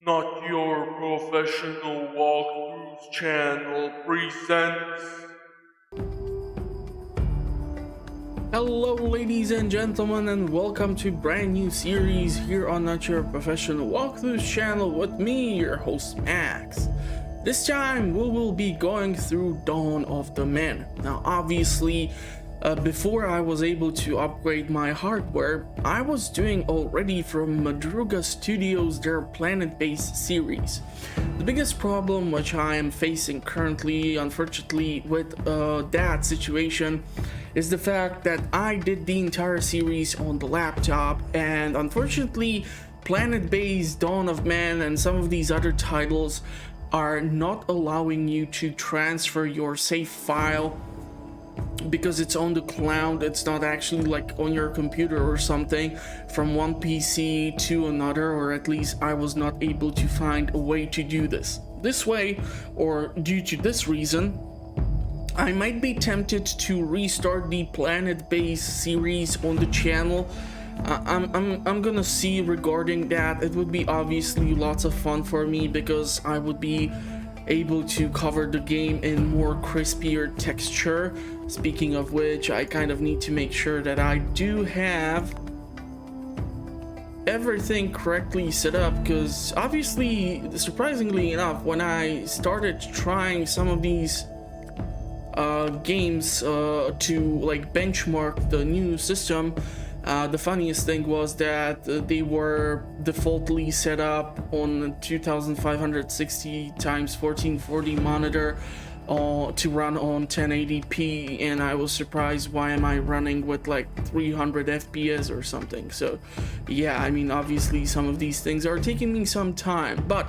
Not Your Professional Walkthroughs channel presents. Hello ladies and gentlemen, and welcome to brand new series here on Not Your Professional Walkthroughs channel with me, your host Max. This time we will be going through Dawn of the Man. Now obviously before I was able to upgrade my hardware, I was doing already from Madruga Studios their Planetbase series. The biggest problem which I am facing currently, unfortunately, with that situation is the fact that I did the entire series on the laptop, and unfortunately Planetbase Dawn of Man and some of these other titles are not allowing you to transfer your save file because it's on the cloud. It's not actually like on your computer or something from one PC to another, or at least I was not able to find a way to do this way, or due to this reason I might be tempted to restart the Planetbase series on the channel. I'm gonna see regarding that. It would be obviously lots of fun for me because I would be able to cover the game in more crispier texture. Speaking of which, I kind of need to make sure that I do have everything correctly set up, because obviously, surprisingly enough, when I started trying some of these games to like benchmark the new system, the funniest thing was that they were defaultly set up on 2560 x 1440 monitor to run on 1080p, and I was surprised why am I running with like 300 FPS or something. So yeah, I mean, obviously some of these things are taking me some time, but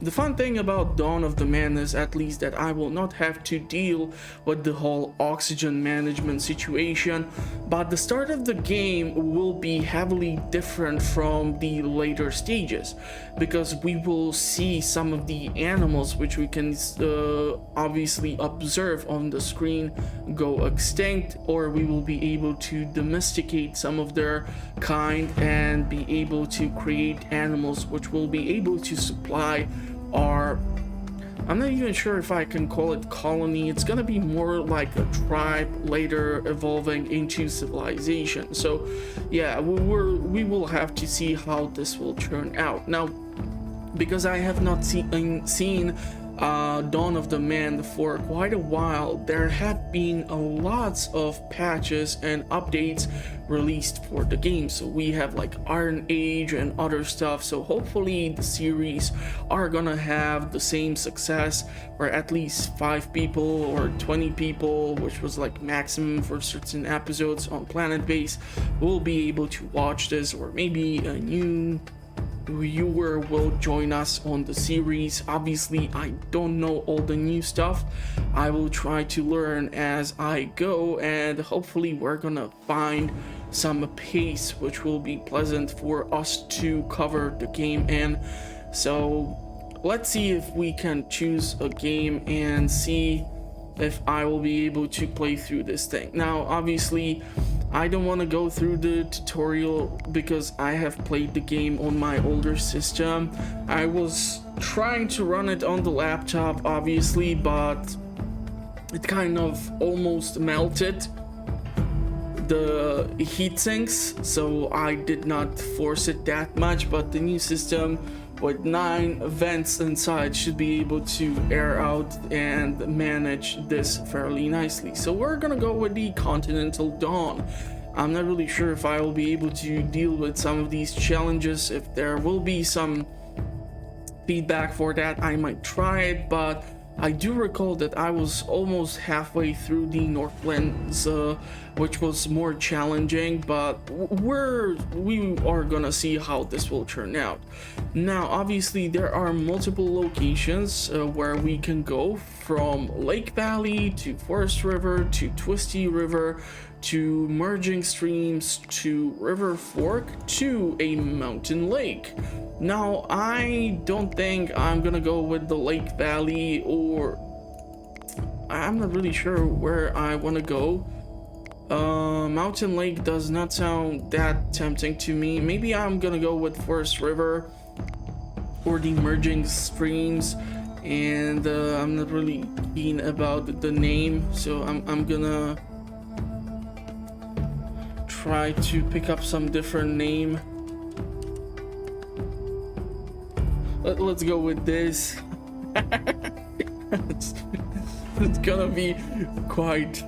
the fun thing about Dawn of the Man is at least that I will not have to deal with the whole oxygen management situation, but the start of the game will be heavily different from the later stages, because we will see some of the animals which we can obviously observe on the screen go extinct, or we will be able to domesticate some of their kind and be able to create animals which will be able to supply our, I'm not even sure if I can call it colony. It's gonna be more like a tribe later evolving into civilization. So yeah, we will have to see how this will turn out. Now, because I have not seen Dawn of the Man for quite a while, there have been lots of patches and updates released for the game. So we have like Iron Age and other stuff, so hopefully the series are gonna have the same success, or at least 5 people or 20 people, which was like maximum for certain episodes on Planetbase, will be able to watch this, or maybe a new viewer will join us on the series. Obviously I don't know all the new stuff. I will try to learn as I go, and hopefully we're gonna find some pace which will be pleasant for us to cover the game in. So let's see if we can choose a game and see if I will be able to play through this thing. Now obviously I don't want to go through the tutorial because I have played the game on my older system. I was trying to run it on the laptop obviously, but it kind of almost melted the heat sinks, so I did not force it that much. But the new system with 9 vents inside should be able to air out and manage this fairly nicely. So we're gonna go with the Continental Dawn. I'm not really sure if I will be able to deal with some of these challenges. If there will be some feedback for that, I might try it, but I do recall that I was almost halfway through the Northlands, which was more challenging, but we are gonna see how this will turn out. Now obviously there are multiple locations where we can go, from Lake Valley to Forest River to Twisty River to merging streams to River Fork to a mountain lake. Now I don't think I'm gonna go with the Lake Valley, or I'm not really sure where I want to go. Mountain Lake does not sound that tempting to me. Maybe I'm gonna go with Forest River. or the merging streams, and I'm not really keen about the name, so I'm gonna try to pick up some different name. Let's go with this. It's gonna be quite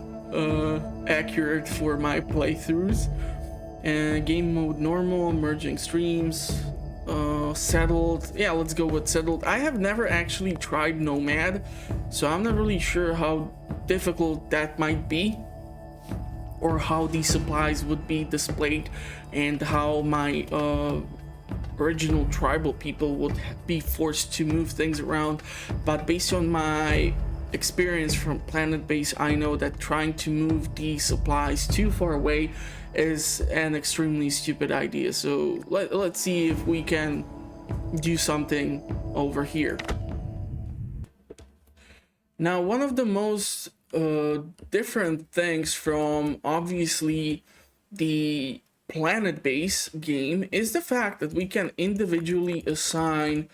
accurate for my playthroughs. And game mode normal, merging streams, settled. Yeah, let's go with settled. I have never actually tried Nomad, so I'm not really sure how difficult that might be, or how the supplies would be displayed, and how my original tribal people would be forced to move things around. But based on my experience from Planetbase, I know that trying to move the supplies too far away is an extremely stupid idea. So let's see if we can do something over here. Now, one of the most different things from obviously the Planetbase game is the fact that we can individually assign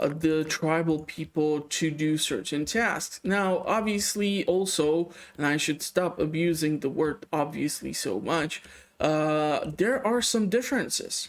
the tribal people to do certain tasks. Now, obviously, also, and I should stop abusing the word obviously so much, there are some differences.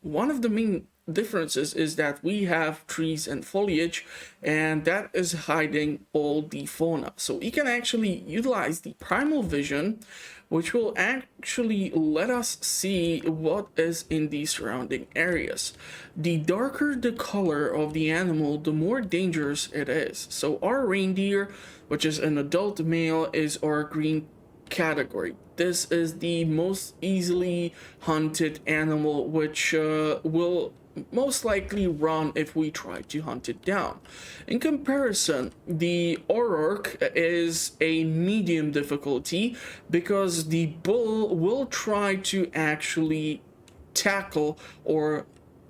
One of the main differences is that we have trees and foliage, and that is hiding all the fauna. So we can actually utilize the primal vision, which will actually let us see what is in the surrounding areas. The darker the color of the animal, the more dangerous it is. So our reindeer, which is an adult male, is our green category. This is the most easily hunted animal, which will most likely run if we try to hunt it down. In comparison, the Auroch is a medium difficulty because the bull will try to actually tackle or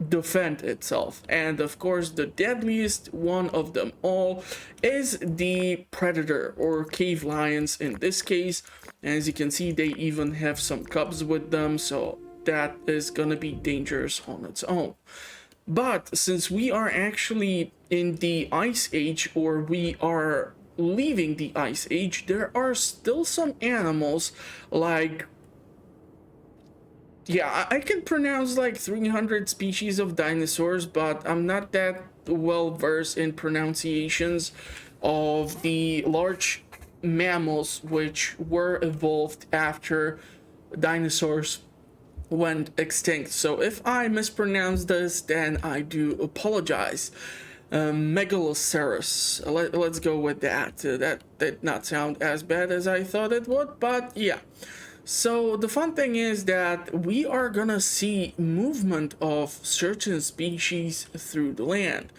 defend itself. And of course, the deadliest one of them all is the predator, or cave lions in this case. As you can see, they even have some cubs with them, so that is gonna be dangerous on its own. But since we are actually in the Ice Age, or we are leaving the Ice Age, there are still some animals like, yeah, I can pronounce like 300 species of dinosaurs, but I'm not that well versed in pronunciations of the large mammals which were evolved after dinosaurs went extinct. So if I mispronounce this, then I do apologize. Megaloceros, let's go with that. That did not sound as bad as I thought it would, but yeah. So the fun thing is that we are gonna see movement of certain species through the land.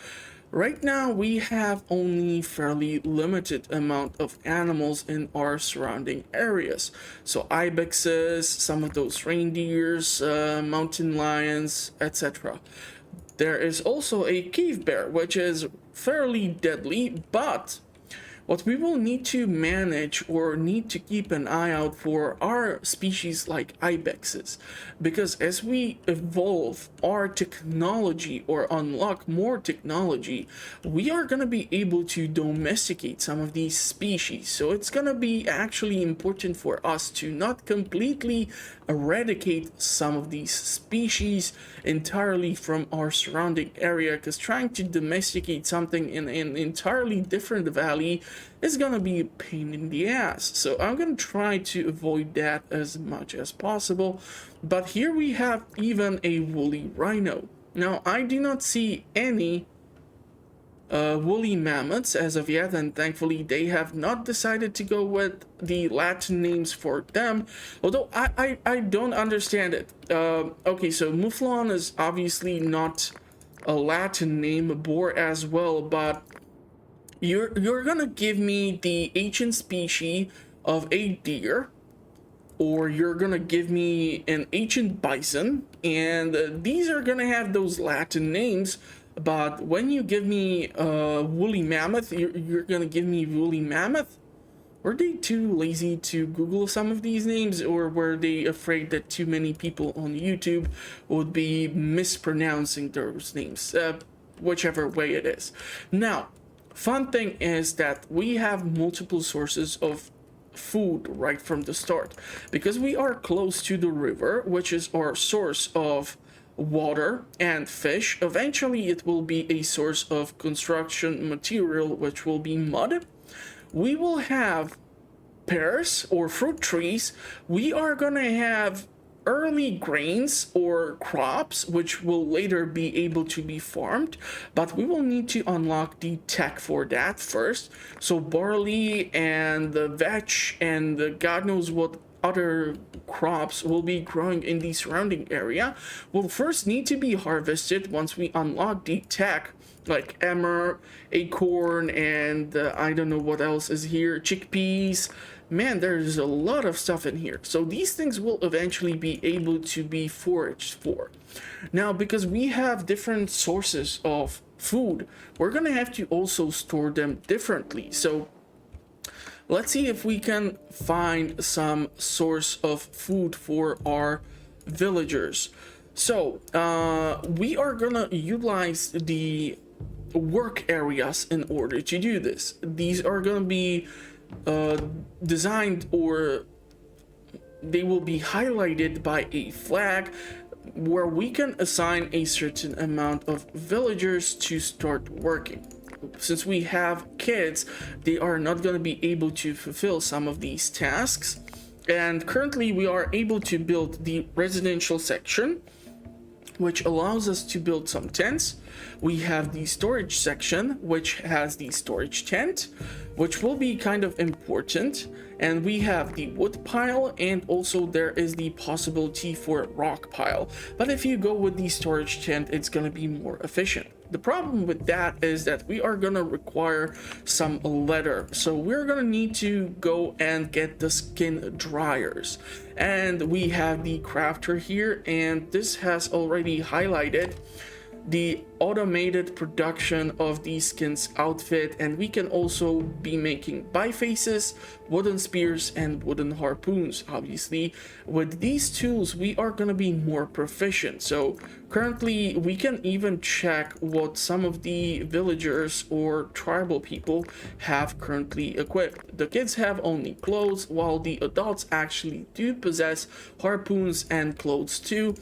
Right now we have only fairly limited amount of animals in our surrounding areas. So ibexes, some of those reindeers, mountain lions, etc. There is also a cave bear, which is fairly deadly, but what we will need to manage or need to keep an eye out for are species like ibexes, because as we evolve our technology or unlock more technology, we are going to be able to domesticate some of these species. So it's going to be actually important for us to not completely eradicate some of these species entirely from our surrounding area, because trying to domesticate something in an entirely different valley is gonna be a pain in the ass. So I'm gonna try to avoid that as much as possible. But here we have even a woolly rhino. Now I do not see any woolly mammoths as of yet, and thankfully they have not decided to go with the Latin names for them, although I don't understand it. Okay, so Mouflon is obviously not a Latin name, boar as well, but you're gonna give me the ancient species of a deer, or you're gonna give me an ancient bison, and these are gonna have those Latin names. But when you give me woolly mammoth, you're gonna give me woolly mammoth? Were they too lazy to Google some of these names, or were they afraid that too many people on YouTube would be mispronouncing those names? whichever way it is. Now, fun thing is that we have multiple sources of food right from the start, because we are close to the river, which is our source of water and fish. Eventually it will be a source of construction material, which will be mud. We will have pears or fruit trees. We are gonna have early grains or crops, which will later be able to be farmed, but we will need to unlock the tech for that first. So barley and the vetch and the god knows what other crops will be growing in the surrounding area will first need to be harvested once we unlock the tech, like emmer, acorn, and I don't know what else is here, chickpeas. Man, there's a lot of stuff in here. So these things will eventually be able to be foraged for. Now, because we have different sources of food, we're gonna have to also store them differently. So let's see if we can find some source of food for our villagers. So we are gonna utilize the work areas in order to do this. These are gonna be designed, or they will be highlighted by a flag where we can assign a certain amount of villagers to start working. Since we have kids, they are not going to be able to fulfill some of these tasks, and currently we are able to build the residential section, which allows us to build some tents. We have the storage section, which has the storage tent, which will be kind of important. And we have the wood pile, and also there is the possibility for rock pile. But if you go with the storage tent, it's going to be more efficient. The problem with that is that we are going to require some leather. So we're going to need to go and get the skin dryers. And we have the crafter here, and this has already highlighted the automated production of the skins outfit, and we can also be making bifaces, wooden spears, and wooden harpoons. Obviously with these tools we are going to be more proficient. So currently we can even check what some of the villagers or tribal people have currently equipped. The kids have only clothes, while the adults actually do possess harpoons and clothes too,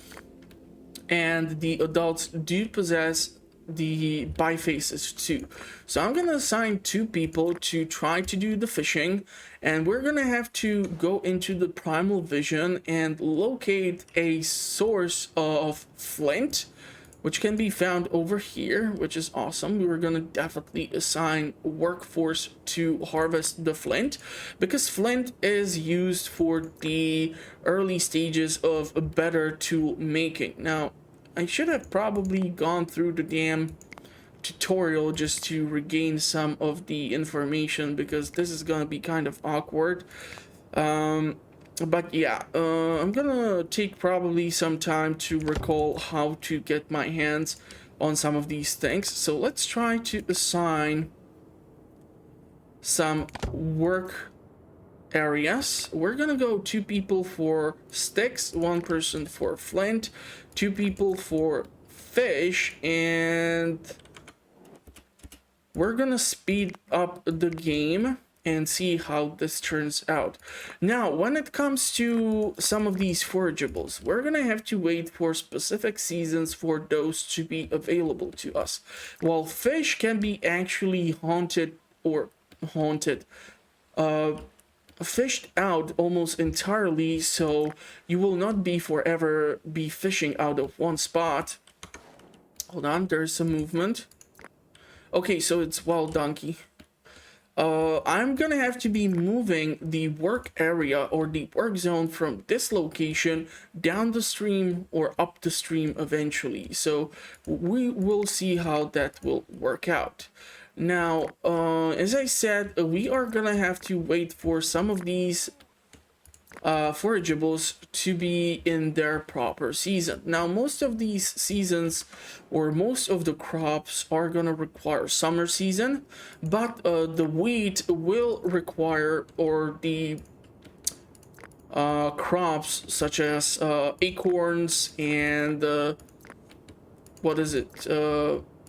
and the adults do possess the bifaces too. So I'm gonna assign 2 people to try to do the fishing, and we're gonna have to go into the primal vision and locate a source of flint, which can be found over here, which is awesome. We're gonna definitely assign workforce to harvest the flint, because flint is used for the early stages of better tool making. Now, I should have probably gone through the damn tutorial just to regain some of the information, because this is gonna be kind of awkward. But yeah, I'm gonna take probably some time to recall how to get my hands on some of these things. So let's try to assign some work areas. We're gonna go 2 people for sticks, 1 person for flint, 2 people for fish, and we're gonna speed up the game and see how this turns out. Now, when it comes to some of these forageables, we're gonna have to wait for specific seasons for those to be available to us. While fish can be actually fished out almost entirely, so you will not be forever be fishing out of one spot. Hold on, there's some movement. Okay, so it's wild donkey. I'm gonna have to be moving the work area or the work zone from this location down the stream or up the stream eventually. So we will see how that will work out. Now, as I said, we are gonna have to wait for some of these forageables to be in their proper season. Now, most of these seasons or most of the crops are gonna require summer season, but the wheat will require, or the crops such as acorns and what is it?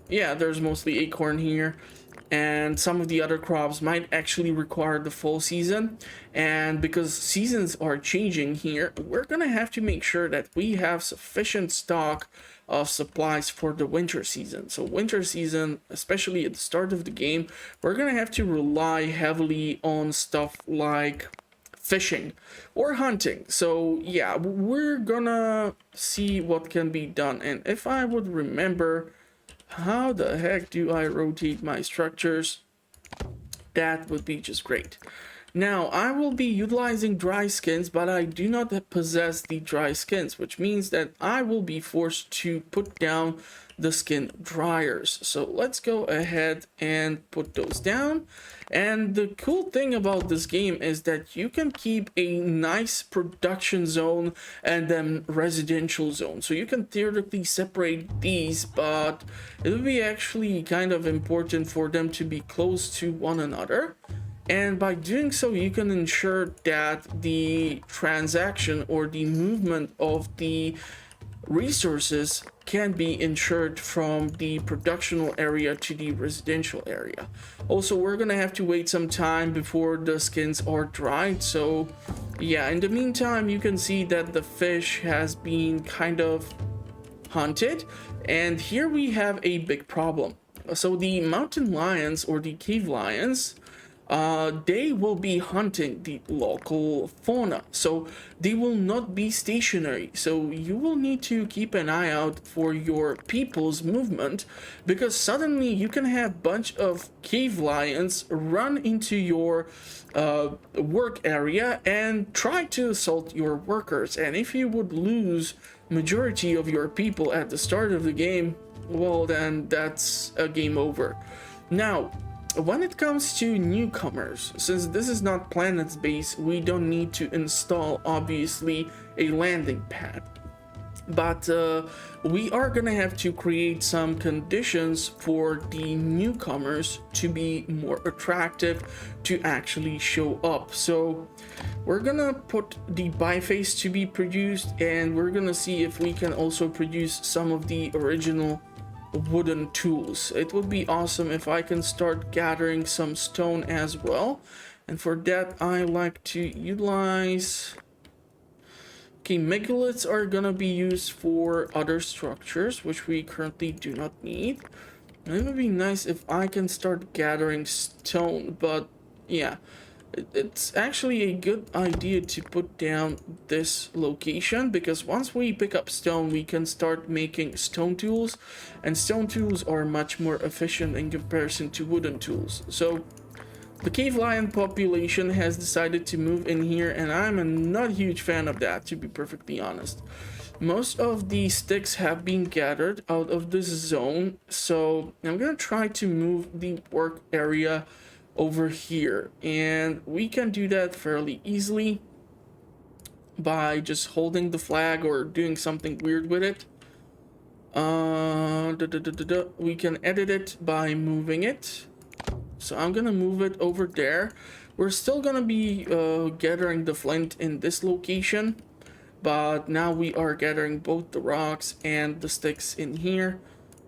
yeah, there's mostly acorn here, and some of the other crops might actually require the fall season. And because seasons are changing here, we're gonna have to make sure that we have sufficient stock of supplies for the winter season. So winter season, especially at the start of the game, we're gonna have to rely heavily on stuff like fishing or hunting. So yeah, we're gonna see what can be done. And if I would remember, how the heck do I rotate my structures? That would be just great. Now, I will be utilizing dry skins, but I do not possess the dry skins, which means that I will be forced to put down the skin dryers. So let's go ahead and put those down. And the cool thing about this game is that you can keep a nice production zone and then residential zone. So you can theoretically separate these, but it would be actually kind of important for them to be close to one another. And by doing so, you can ensure that the transaction or the movement of the resources can be ensured from the productional area to the residential area. Also, we're gonna have to wait some time before the skins are dried. So yeah, in the meantime, you can see that the fish has been kind of hunted. And here we have a big problem. So the mountain lions or the cave lions, they will be hunting the local fauna, so they will not be stationary. So you will need to keep an eye out for your people's movement, because suddenly you can have a bunch of cave lions run into your work area and try to assault your workers. And if you would lose majority of your people at the start of the game, well, then that's a game over. Now, when it comes to newcomers, since this is not Planetbase, we don't need to install, obviously, a landing pad. But we are gonna have to create some conditions for the newcomers to be more attractive to actually show up. So we're gonna put the biface to be produced, and we're gonna see if we can also produce some of the original wooden tools. It would be awesome if I can start gathering some stone as well, and for that I like to utilize, okay, megaliths are gonna be used for other structures which we currently do not need. And it would be nice if I can start gathering stone, but yeah, it's actually a good idea to put down this location, because once we pick up stone, we can start making stone tools, and stone tools are much more efficient in comparison to wooden tools. So the cave lion population has decided to move in here, and I'm not a huge fan of that, to be perfectly honest. Most of the sticks have been gathered out of this zone, so I'm gonna try to move the work area over here, and we can do that fairly easily by just holding the flag or doing something weird with it. We can edit it by moving it, so I'm gonna move it over there. We're still gonna be gathering the flint in this location, but now we are gathering both the rocks and the sticks in here.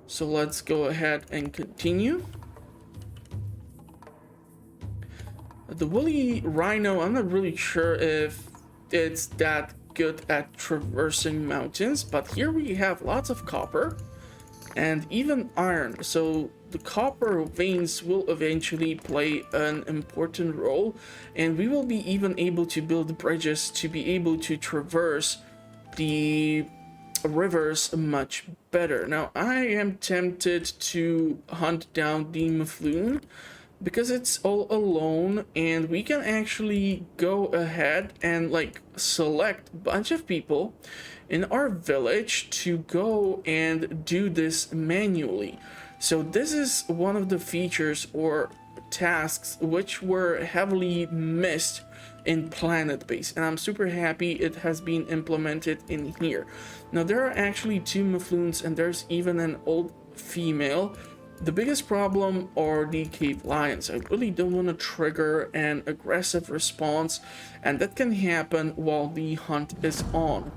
So let's go ahead and continue. The Woolly Rhino, I'm not really sure if it's that good at traversing mountains, but here we have lots of copper and even iron. So the copper veins will eventually play an important role, and we will be even able to build bridges to be able to traverse the rivers much better. Now, I am tempted to hunt down the Mufloon, because it's all alone, and we can actually go ahead and like select a bunch of people in our village to go and do this manually. So this is one of the features or tasks which were heavily missed in Planetbase, and I'm super happy it has been implemented in here. Now there are actually 2 Mufloons, and there's even an old female. The biggest problem are the cave lions. I really don't want to trigger an aggressive response, and that can happen while the hunt is on.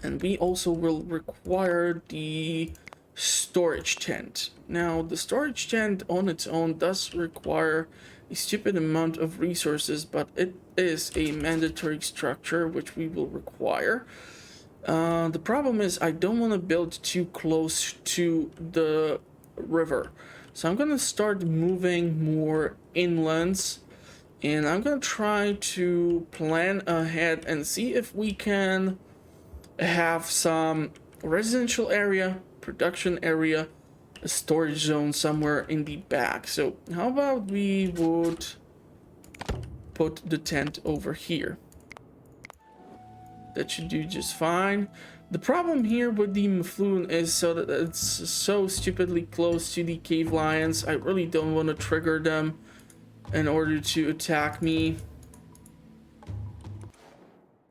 And we also will require the storage tent. Now, the storage tent on its own does require a stupid amount of resources, but it is a mandatory structure which we will require. The problem is I don't want to build too close to the river. So I'm going to start moving more inlands, and I'm going to try to plan ahead and see if we can have some residential area, production area, a storage zone somewhere in the back. So how about we would put the tent over here? That should do just fine. The problem here with the Mufloon is so that it's so stupidly close to the cave lions. I really don't want to trigger them in order to attack me.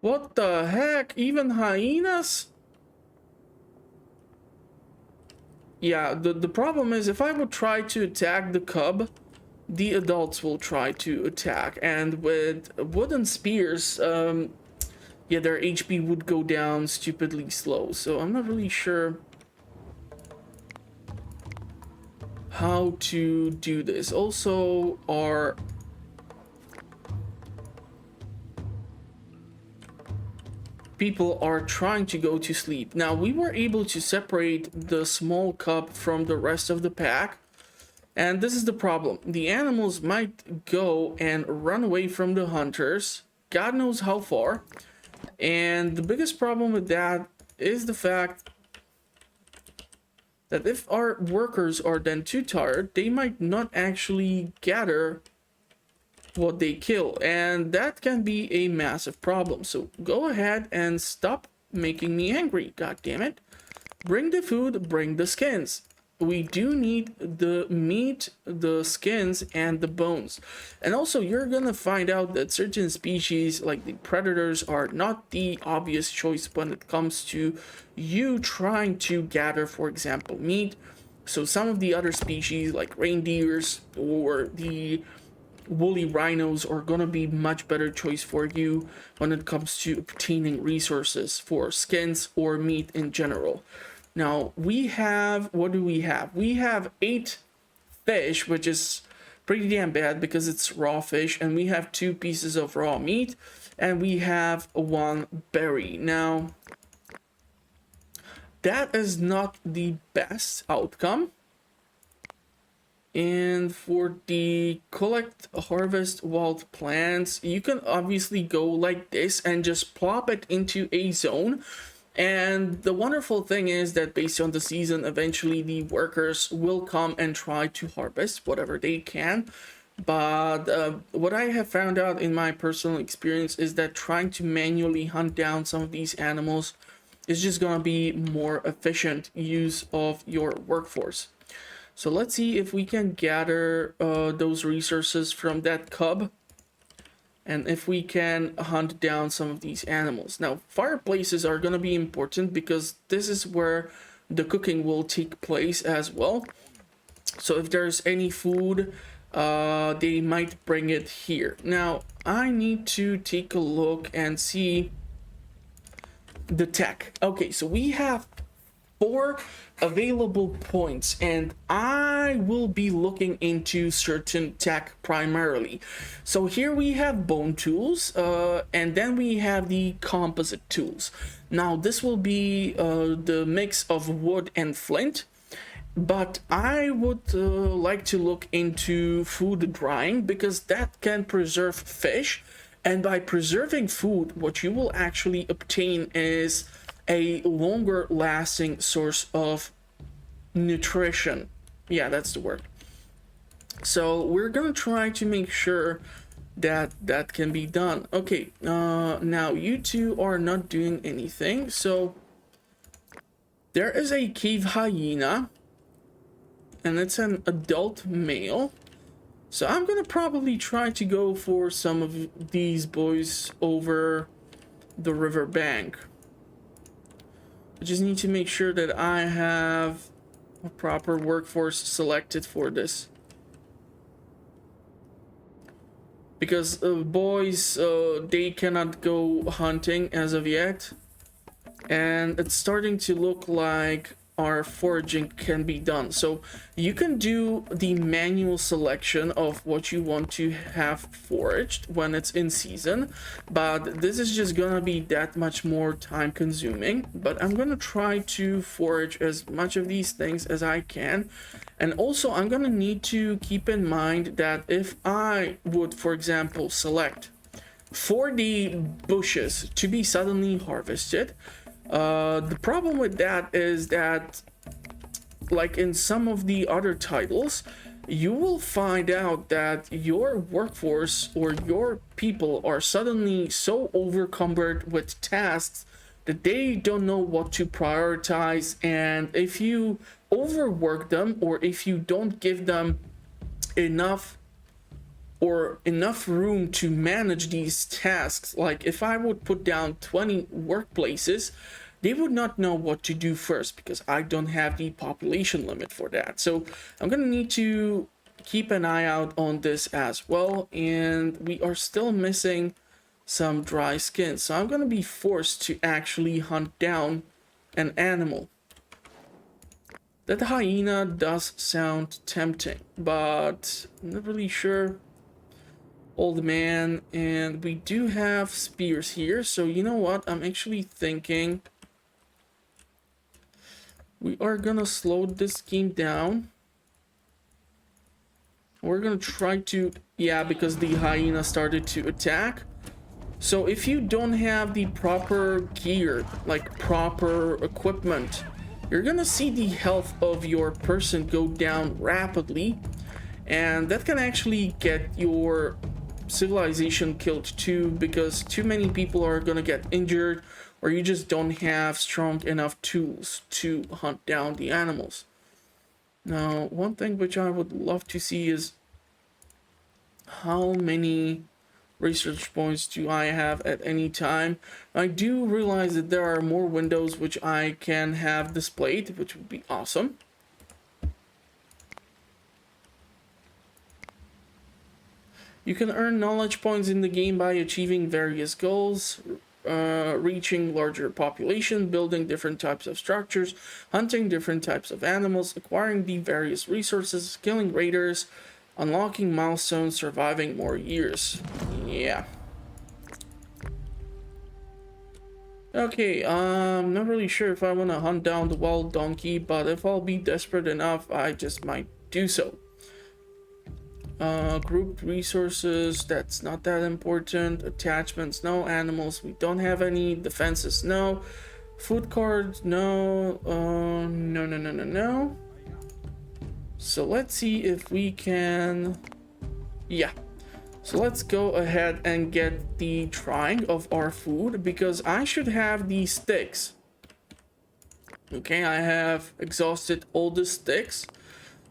What the heck? Even hyenas? Yeah, the problem is if I would try to attack the cub, the adults will try to attack. And with wooden spears, yeah, their HP would go down stupidly slow. So I'm not really sure how to do this. Also, our people are trying to go to sleep. Now, we were able to separate the small cub from the rest of the pack. And this is the problem. The animals might go and run away from the hunters. God knows how far. And the biggest problem with that is the fact that if our workers are then too tired, they might not actually gather what they kill, and that can be a massive problem. So go ahead and stop making me angry, god damn it. Bring the food, bring the skins. We do need the meat, the skins, and the bones. And also, you're gonna find out that certain species, like the predators, are not the obvious choice when it comes to you trying to gather, for example, meat. So some of the other species, like reindeers or the woolly rhinos, are gonna be much better choice for you when it comes to obtaining resources for skins or meat in general. Now, we have, what do we have? We have 8 fish, which is pretty damn bad because it's raw fish, and we have 2 pieces of raw meat, and we have 1 berry. Now, that is not the best outcome. And for the collect, harvest wild plants, you can obviously go like this and just plop it into a zone. And the wonderful thing is that based on the season, eventually the workers will come and try to harvest whatever they can. But what I have found out in my personal experience is that trying to manually hunt down some of these animals is just gonna be more efficient use of your workforce. So let's see if we can gather those resources from that cub, and if we can hunt down some of these animals. Now, fireplaces are going to be important because this is where the cooking will take place as well. So if there's any food, they might bring it here. Now, I need to take a look and see the tech. Okay, so we have 4 available points, and I will be looking into certain tech primarily. So here we have bone tools, and then we have the composite tools. Now this will be the mix of wood and flint, but I would like to look into food drying because that can preserve fish, and by preserving food, what you will actually obtain is a longer lasting source of nutrition. Yeah, that's the word. So we're gonna try to make sure that that can be done. Okay, now you two are not doing anything. So there is a cave hyena, and it's an adult male. So I'm gonna probably try to go for some of these boys over the river bank. I just need to make sure that I have a proper workforce selected for this. Because boys, they cannot go hunting as of yet. And it's starting to look like our foraging can be done. So you can do the manual selection of what you want to have foraged when it's in season, but this is just gonna be that much more time consuming. But I'm gonna try to forage as much of these things as I can. And also I'm gonna need to keep in mind that if I would, for example, select for the bushes to be suddenly harvested, the problem with that is that, like in some of the other titles, you will find out that your workforce or your people are suddenly so overcumbered with tasks that they don't know what to prioritize, and if you overwork them or if you don't give them enough room to manage these tasks, like if I would put down 20 workplaces, they would not know what to do first because I don't have the population limit for that. So I'm gonna need to keep an eye out on this as well. And we are still missing some dry skin, so I'm gonna be forced to actually hunt down an animal. That hyena does sound tempting, but I'm not really sure. Old man, and we do have spears here, so you know what, I'm actually thinking we are gonna slow this game down. We're gonna try to, yeah, because the hyena started to attack. So if you don't have the proper gear, like proper equipment, you're gonna see the health of your person go down rapidly, and that can actually get your civilization killed too, because too many people are gonna get injured, or you just don't have strong enough tools to hunt down the animals. Now, one thing which I would love to see is how many research points do I have at any time. I do realize that there are more windows which I can have displayed, which would be awesome. You can earn knowledge points in the game by achieving various goals, reaching larger population, building different types of structures, hunting different types of animals, acquiring the various resources, killing raiders, unlocking milestones, surviving more years. Yeah. Okay, I'm not really sure if I want to hunt down the wild donkey, but if I'll be desperate enough, I just might do so. Grouped resources, that's not that important. Attachments, no. Animals, we don't have any. Defenses, no. Food cards, no. No. So let's see if we can, yeah. So let's go ahead and get the drying of our food, because I should have these sticks. Okay, I have exhausted all the sticks.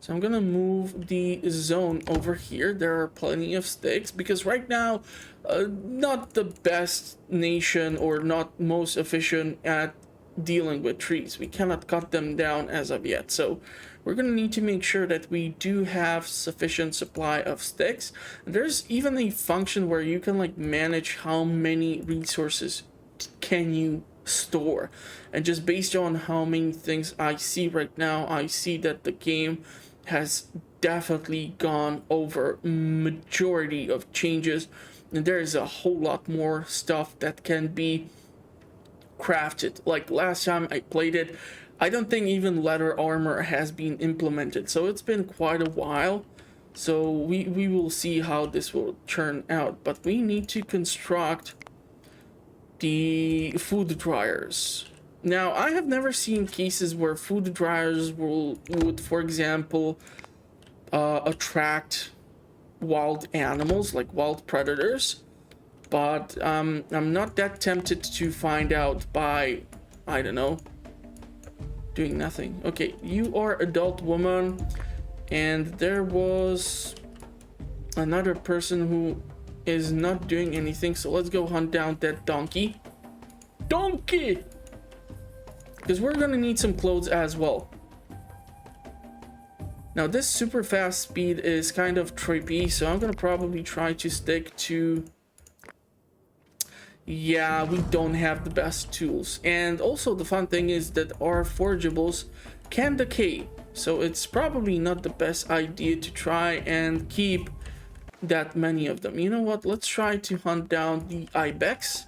So I'm gonna move the zone over here. There are plenty of sticks, because right now, not the best nation or not most efficient at dealing with trees. We cannot cut them down as of yet. So we're gonna need to make sure that we do have sufficient supply of sticks. There's even a function where you can like manage how many resources can you store. And just based on how many things I see right now, I see that the game has definitely gone over majority of changes, and there is a whole lot more stuff that can be crafted. Like last time I played it, I don't think even leather armor has been implemented, so it's been quite a while. So we will see how this will turn out, but we need to construct the food dryers. Now, I have never seen cases where food dryers would, for example, attract wild animals, like wild predators. But I'm not that tempted to find out by, I don't know, doing nothing. Okay, you are adult woman, and there was another person who is not doing anything. So let's go hunt down that donkey. Donkey! Because we're gonna need some clothes as well. Now this super fast speed is kind of trippy, so I'm gonna probably try to stick to, yeah, we don't have the best tools. And also the fun thing is that our forageables can decay, so it's probably not the best idea to try and keep that many of them. You know what, let's try to hunt down the ibex.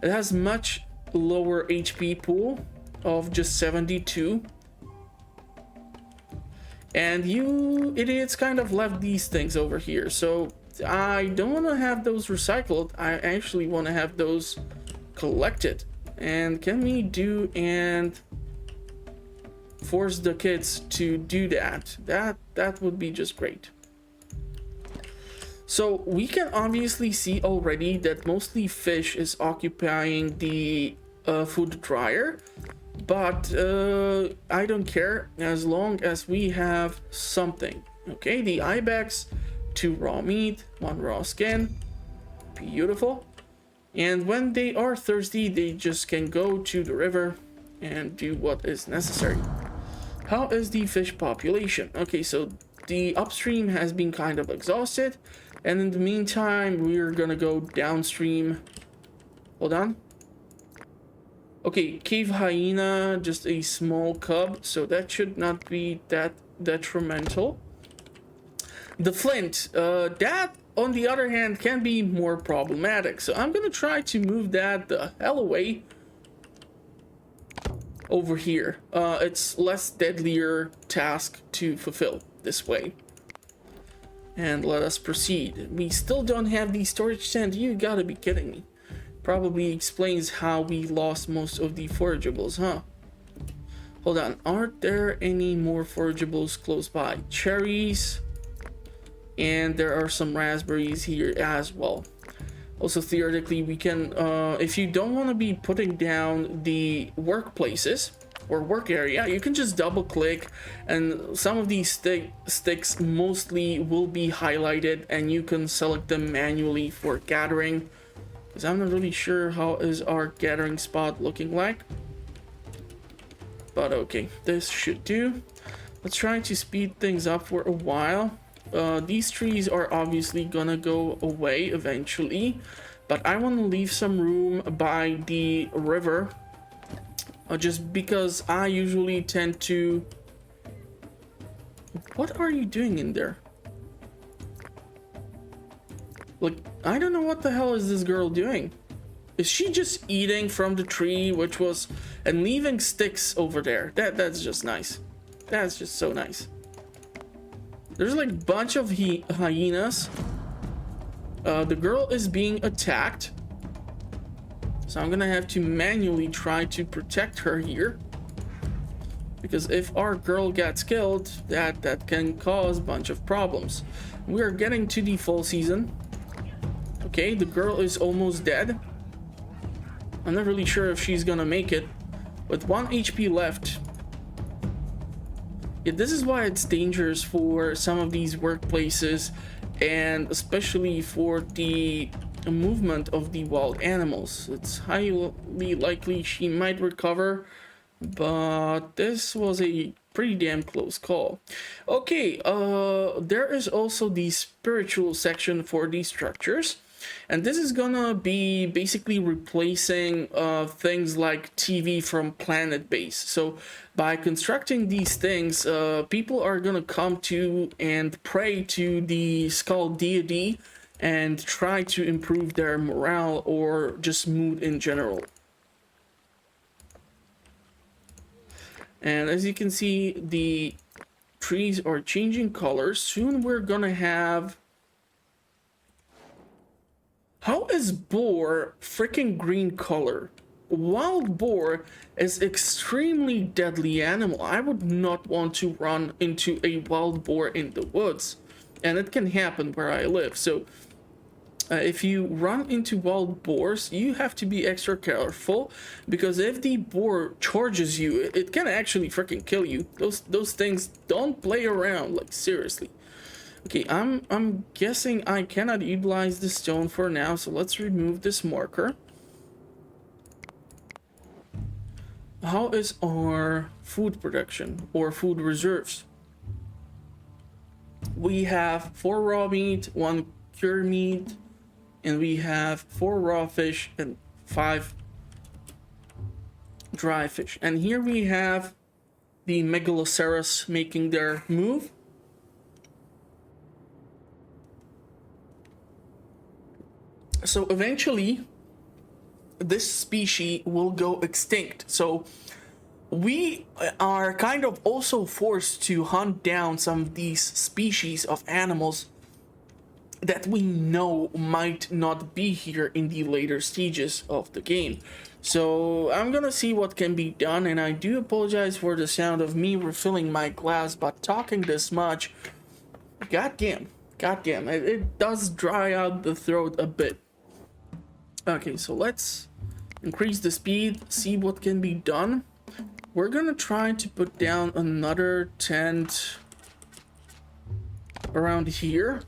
It has much lower HP pool of just 72, and you idiots kind of left these things over here, so I don't want to have those recycled. I actually want to have those collected. And can we do and force the kids to do that? That would be just great. So we can obviously see already that mostly fish is occupying the food dryer, but I don't care as long as we have something. Okay, the ibex, 2 raw meat, 1 raw skin, beautiful. And when they are thirsty, they just can go to the river and do what is necessary. How is the fish population? Okay, so the upstream has been kind of exhausted, and in the meantime we're gonna go downstream. Hold on. Okay, cave hyena, just a small cub, so that should not be that detrimental. The flint, that on the other hand can be more problematic, so I'm gonna try to move that the hell away over here. It's less deadlier task to fulfill this way. And let us proceed. We still don't have the storage tent. You gotta be kidding me. Probably explains how we lost most of the forageables, huh? Hold on, aren't there any more forageables close by? Cherries, and there are some raspberries here as well. Also, theoretically, we can, if you don't want to be putting down the workplaces or work area, you can just double click, and some of these sticks mostly will be highlighted, and you can select them manually for gathering. Because I'm not really sure how is our gathering spot looking like. But okay, this should do. Let's try to speed things up for a while. These trees are obviously gonna go away eventually, but I want to leave some room by the river, just because I usually tend to... What are you doing in there? Like, I don't know what the hell is this girl doing. Is she just eating from the tree, which was... and leaving sticks over there? That's just nice. That's just so nice. There's like a bunch of hyenas. The girl is being attacked, so I'm gonna have to manually try to protect her here, because if our girl gets killed, that can cause a bunch of problems. We are getting to the fall season. Okay, the girl is almost dead. I'm not really sure if she's gonna make it. With 1 HP left. Yeah, this is why it's dangerous for some of these workplaces, and especially for the movement of the wild animals. It's highly likely she might recover, but this was a pretty damn close call. Okay, there is also the spiritual section for these structures, and this is gonna be basically replacing things like TV from Planetbase. So by constructing these things, people are gonna come to and pray to the skull deity and try to improve their morale or just mood in general. And as you can see, the trees are changing colors. Soon we're gonna have... How is boar freaking green color? Wild boar is extremely deadly animal. I would not want to run into a wild boar in the woods, and it can happen where I live. So if you run into wild boars, you have to be extra careful, because if the boar charges you, it can actually freaking kill you. Those things don't play around, like seriously. Okay, I'm guessing I cannot utilize the stone for now, so let's remove this marker. How is our food production or food reserves? We have 4 raw meat, 1 cured meat, and we have 4 raw fish and 5 dry fish. And here we have the Megaloceros making their move. So eventually, this species will go extinct. So we are kind of also forced to hunt down some of these species of animals that we know might not be here in the later stages of the game. So I'm gonna see what can be done, and I do apologize for the sound of me refilling my glass, but talking this much, goddamn, it does dry out the throat a bit. Okay, so let's increase the speed, see what can be done. We're gonna try to put down another tent around here.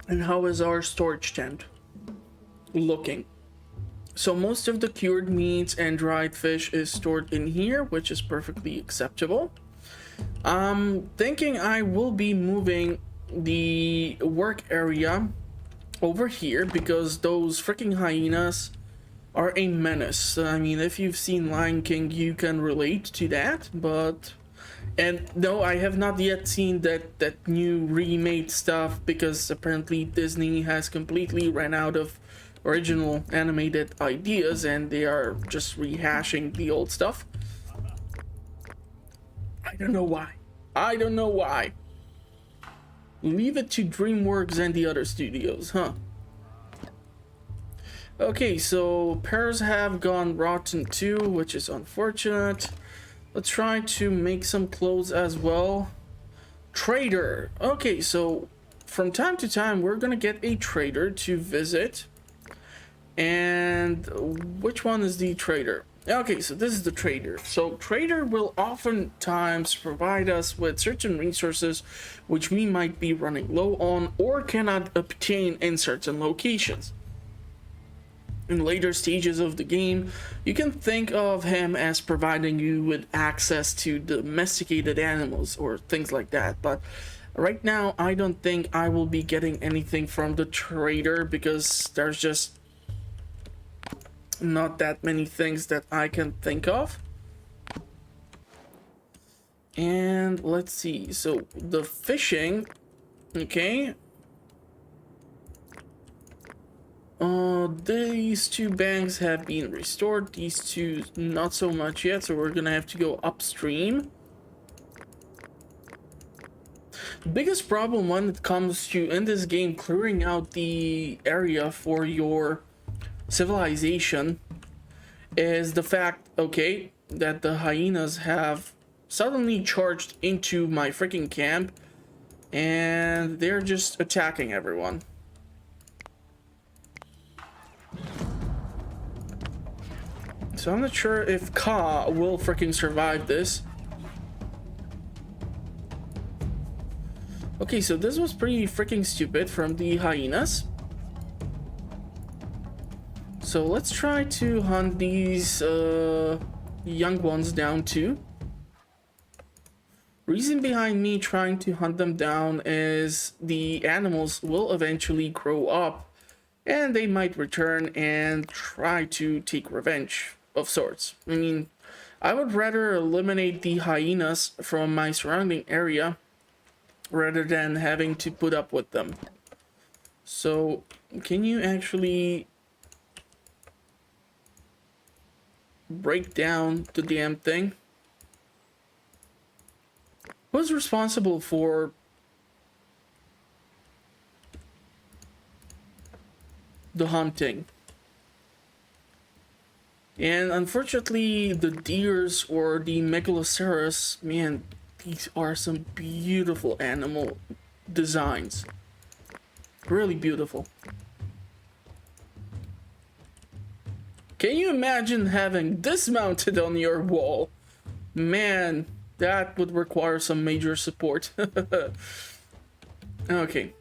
And how is our storage tent looking? So most of the cured meats and dried fish is stored in here, which is perfectly acceptable. I'm thinking I will be moving the work area over here because those freaking hyenas are a menace. I mean, if you've seen Lion King, you can relate to that, but... And no, I have not yet seen that new remade stuff because apparently Disney has completely ran out of original animated ideas and they are just rehashing the old stuff. I don't know why. Leave it to DreamWorks and the other studios, huh? Okay, so pears have gone rotten too, which is unfortunate. Let's try to make some clothes as well. Trader. Okay, so from time to time we're gonna get a trader to visit. And which one is the trader? Okay, so this is the trader. So trader will oftentimes provide us with certain resources which we might be running low on or cannot obtain in certain locations. In later stages of the game, you can think of him as providing you with access to domesticated animals or things like that. But right now, I don't think I will be getting anything from the trader because there's just not that many things that I can think of. And let's see. So the fishing, okay. These two banks have been restored. These two not so much yet, so we're gonna have to go upstream. The biggest problem when it comes to in this game clearing out the area for your civilization is the fact, okay, that the hyenas have suddenly charged into my freaking camp and they're just attacking everyone. So I'm not sure if Ka will freaking survive this. Okay, so this was pretty freaking stupid from the hyenas. So let's try to hunt these young ones down too. Reason behind me trying to hunt them down is the animals will eventually grow up and they might return and try to take revenge of sorts. I mean, I would rather eliminate the hyenas from my surrounding area rather than having to put up with them. So, can you actually break down the damn thing? Who's responsible for the hunting? And unfortunately, the deers or the megaloceros, man, these are some beautiful animal designs. Really beautiful. Can you imagine having this mounted on your wall? Man, that would require some major support. Okay.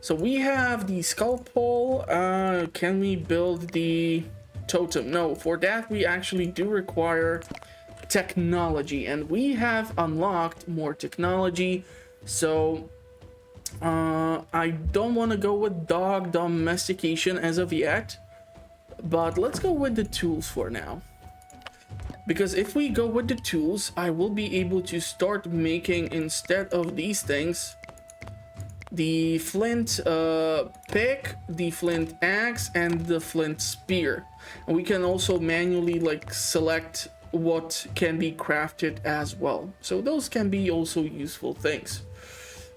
So we have the skull pole. Can we build the totem? No, for that we actually do require technology, and we have unlocked more technology. So I don't want to go with dog domestication as of yet. But let's go with the tools for now. Because if we go with the tools, I will be able to start making, instead of these things, the flint pick, the flint axe, and the flint spear. And we can also manually like select what can be crafted as well. So those can be also useful things.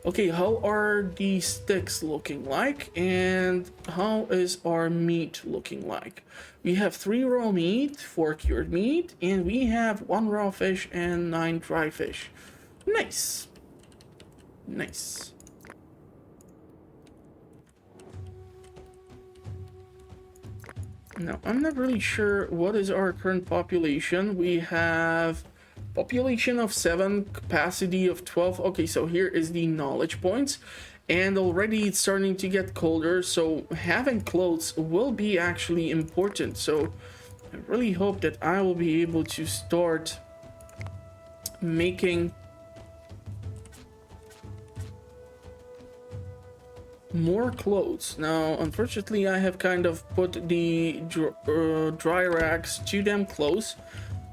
Okay, how are the sticks looking like? And how is our meat looking like? We have 3 raw meat, 4 cured meat, and we have 1 raw fish and 9 dry fish. Nice. Nice. Now, I'm not really sure what is our current population. We have population of 7, capacity of 12. Okay, so here is the knowledge points. And already it's starting to get colder, so having clothes will be actually important. So I really hope that I will be able to start making more clothes. Now, unfortunately, I have kind of put the dry racks too damn close.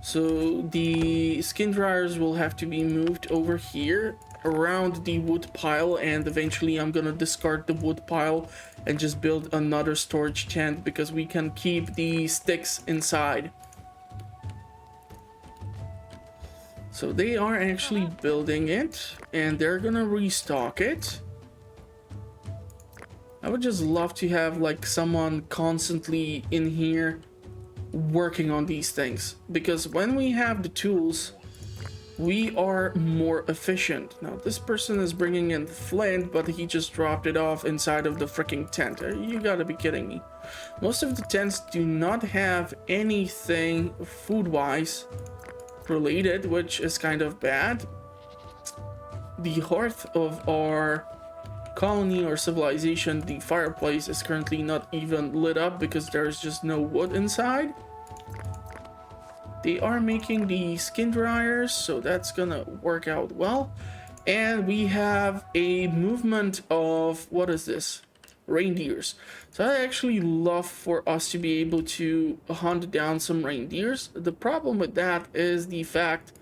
So the skin dryers will have to be moved over here around the wood pile, and eventually I'm gonna discard the wood pile and just build another storage tent because we can keep the sticks inside. So they are actually building it and they're gonna restock it. I would just love to have like someone constantly in here working on these things, because when we have the tools we are more efficient. Now this person is bringing in flint, but he just dropped it off inside of the freaking tent. You gotta be kidding me. Most of the tents do not have anything food wise related, which is kind of bad. The hearth of our colony or civilization, the fireplace, is currently not even lit up because there's just no wood inside. They are making the skin dryers, so that's gonna work out well. And we have a movement of, what is this? Reindeers. So I actually love for us to be able to hunt down some reindeers. The problem with that is the fact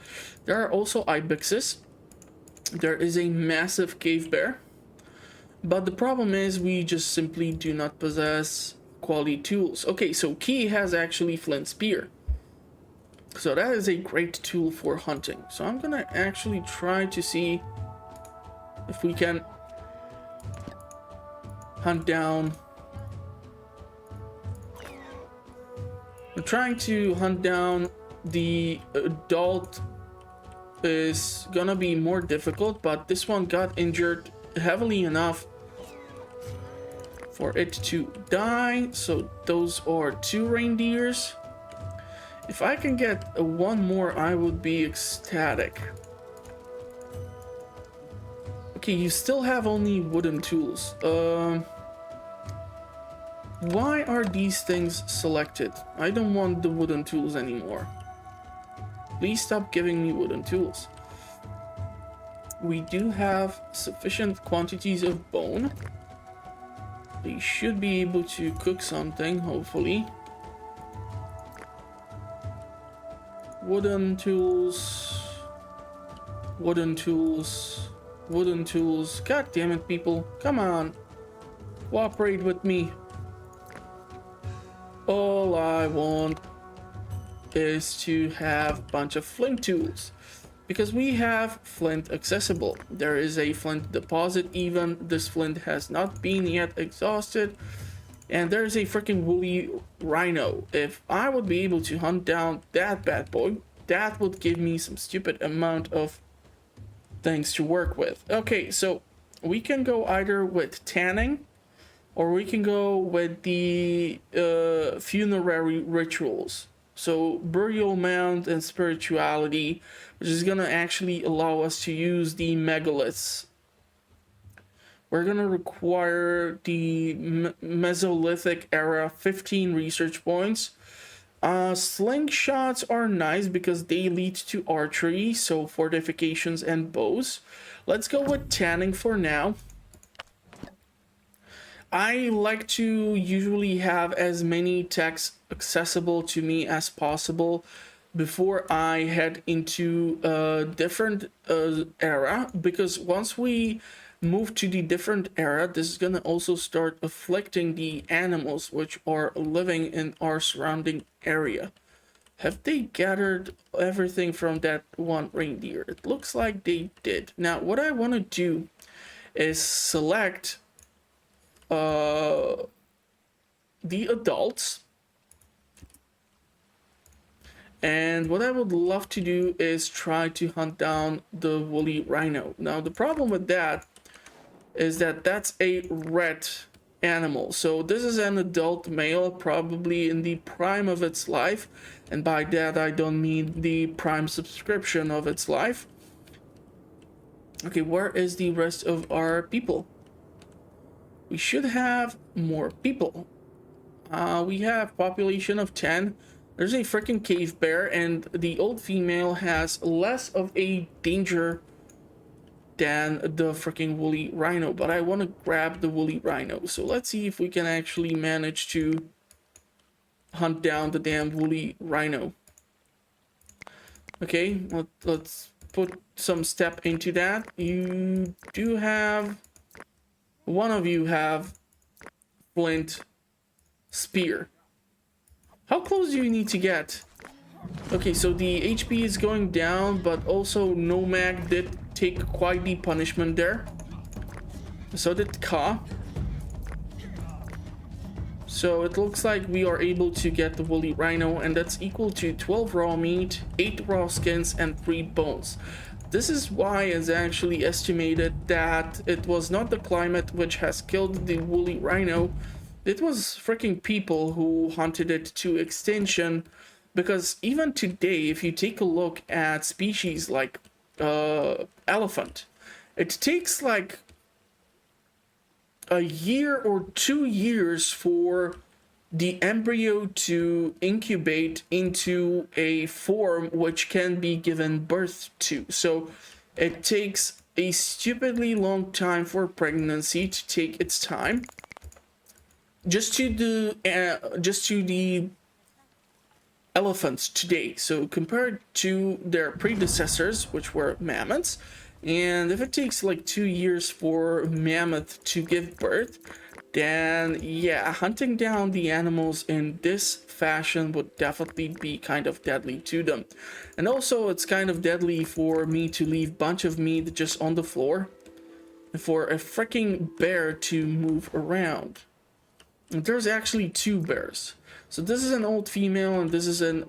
there are also ibexes. There is a massive cave bear. But the problem is we just simply do not possess quality tools. Okay, so Key has actually flint spear. So that is a great tool for hunting. So I'm gonna actually try to see if we can hunt down. I'm trying to hunt down the adult is gonna be more difficult, but this one got injured heavily enough for it to die. So those are 2 reindeers. If I can get 1 more, I would be ecstatic. Okay, you still have only wooden tools. Why are these things selected? I don't want the wooden tools anymore. Please stop giving me wooden tools. We do have sufficient quantities of bone. They should be able to cook something, hopefully. Wooden tools. Wooden tools. Wooden tools. God damn it, people. Come on. Cooperate with me. All I want is to have a bunch of flint tools. Because we have flint accessible. There is a flint deposit even. This flint has not been yet exhausted. And there's a freaking Woolly Rhino. If I would be able to hunt down that bad boy, that would give me some stupid amount of things to work with. Okay, so we can go either with tanning, or we can go with the funerary rituals. So burial mound and spirituality, which is gonna actually allow us to use the megaliths. We're gonna require the Mesolithic era 15 research points. Slingshots are nice because they lead to archery, so fortifications and bows. Let's go with tanning for now. I like to usually have as many texts accessible to me as possible before I head into a different era, because once we move to the different era, this is gonna also start afflicting the animals which are living in our surrounding area. Have they gathered everything from that one reindeer? It looks like they did. Now, what I want to do is select the adults, and what I would love to do is try to hunt down the woolly rhino. Now, the problem with that is that that's a red animal. So this is an adult male, probably in the prime of its life. And by that, I don't mean the prime subscription of its life. Okay, where is the rest of our people? We should have more people. We have population of 10. There's a freaking cave bear, and the old female has less of a danger than the freaking woolly rhino, but I want to grab the woolly rhino. So let's see if we can actually manage to hunt down the damn woolly rhino. Okay, let's put some step into that. You do have, one of you have flint spear. How close do you need to get? Okay, so the HP is going down, but also Nomad did take quite the punishment there. So did Ka. So it looks like we are able to get the woolly rhino, and that's equal to 12 raw meat, 8 raw skins, and 3 bones. This is why it's actually estimated that it was not the climate which has killed the woolly rhino. It was freaking people who hunted it to extinction. Because even today, if you take a look at species like elephant, it takes like a year or 2 years for the embryo to incubate into a form which can be given birth to. So it takes a stupidly long time for pregnancy to take its time. Just to the elephants today. So compared to their predecessors, which were mammoths, and if it takes like 2 years for mammoth to give birth, then yeah, hunting down the animals in this fashion would definitely be kind of deadly to them. And also it's kind of deadly for me to leave bunch of meat just on the floor and for a freaking bear to move around. And there's actually 2 bears. So this is an old female and this is an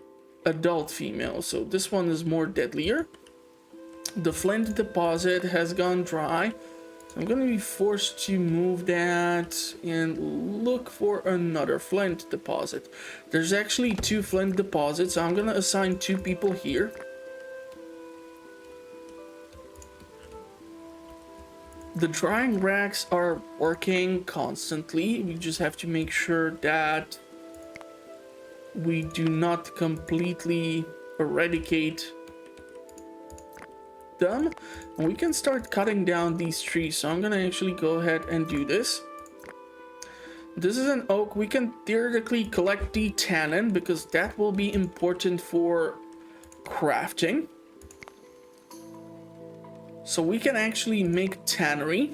adult female. So this one is more deadlier. The flint deposit has gone dry. I'm going to be forced to move that and look for another flint deposit. There's actually 2 flint deposits. So I'm going to assign 2 people here. The drying racks are working constantly. We just have to make sure that we do not completely eradicate them, and we can start cutting down these trees. So I'm gonna actually go ahead and do this. This is an oak. We can theoretically collect the tannin because that will be important for crafting. So we can actually make tannery,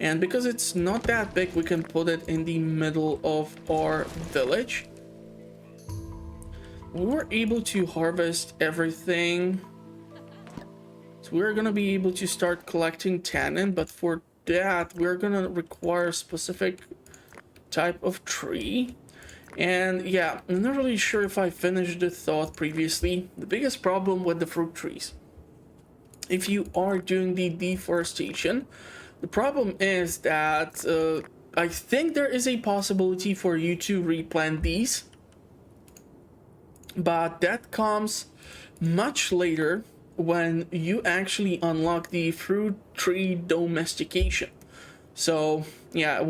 and because it's not that big, we can put it in the middle of our village. We were able to harvest everything, so we're gonna be able to start collecting tannin, but for that we're gonna require a specific type of tree. And yeah, I'm not really sure if I finished the thought previously. The biggest problem with the fruit trees, if you are doing the deforestation, the problem is that I think there is a possibility for you to replant these, but that comes much later when you actually unlock the fruit tree domestication. So yeah,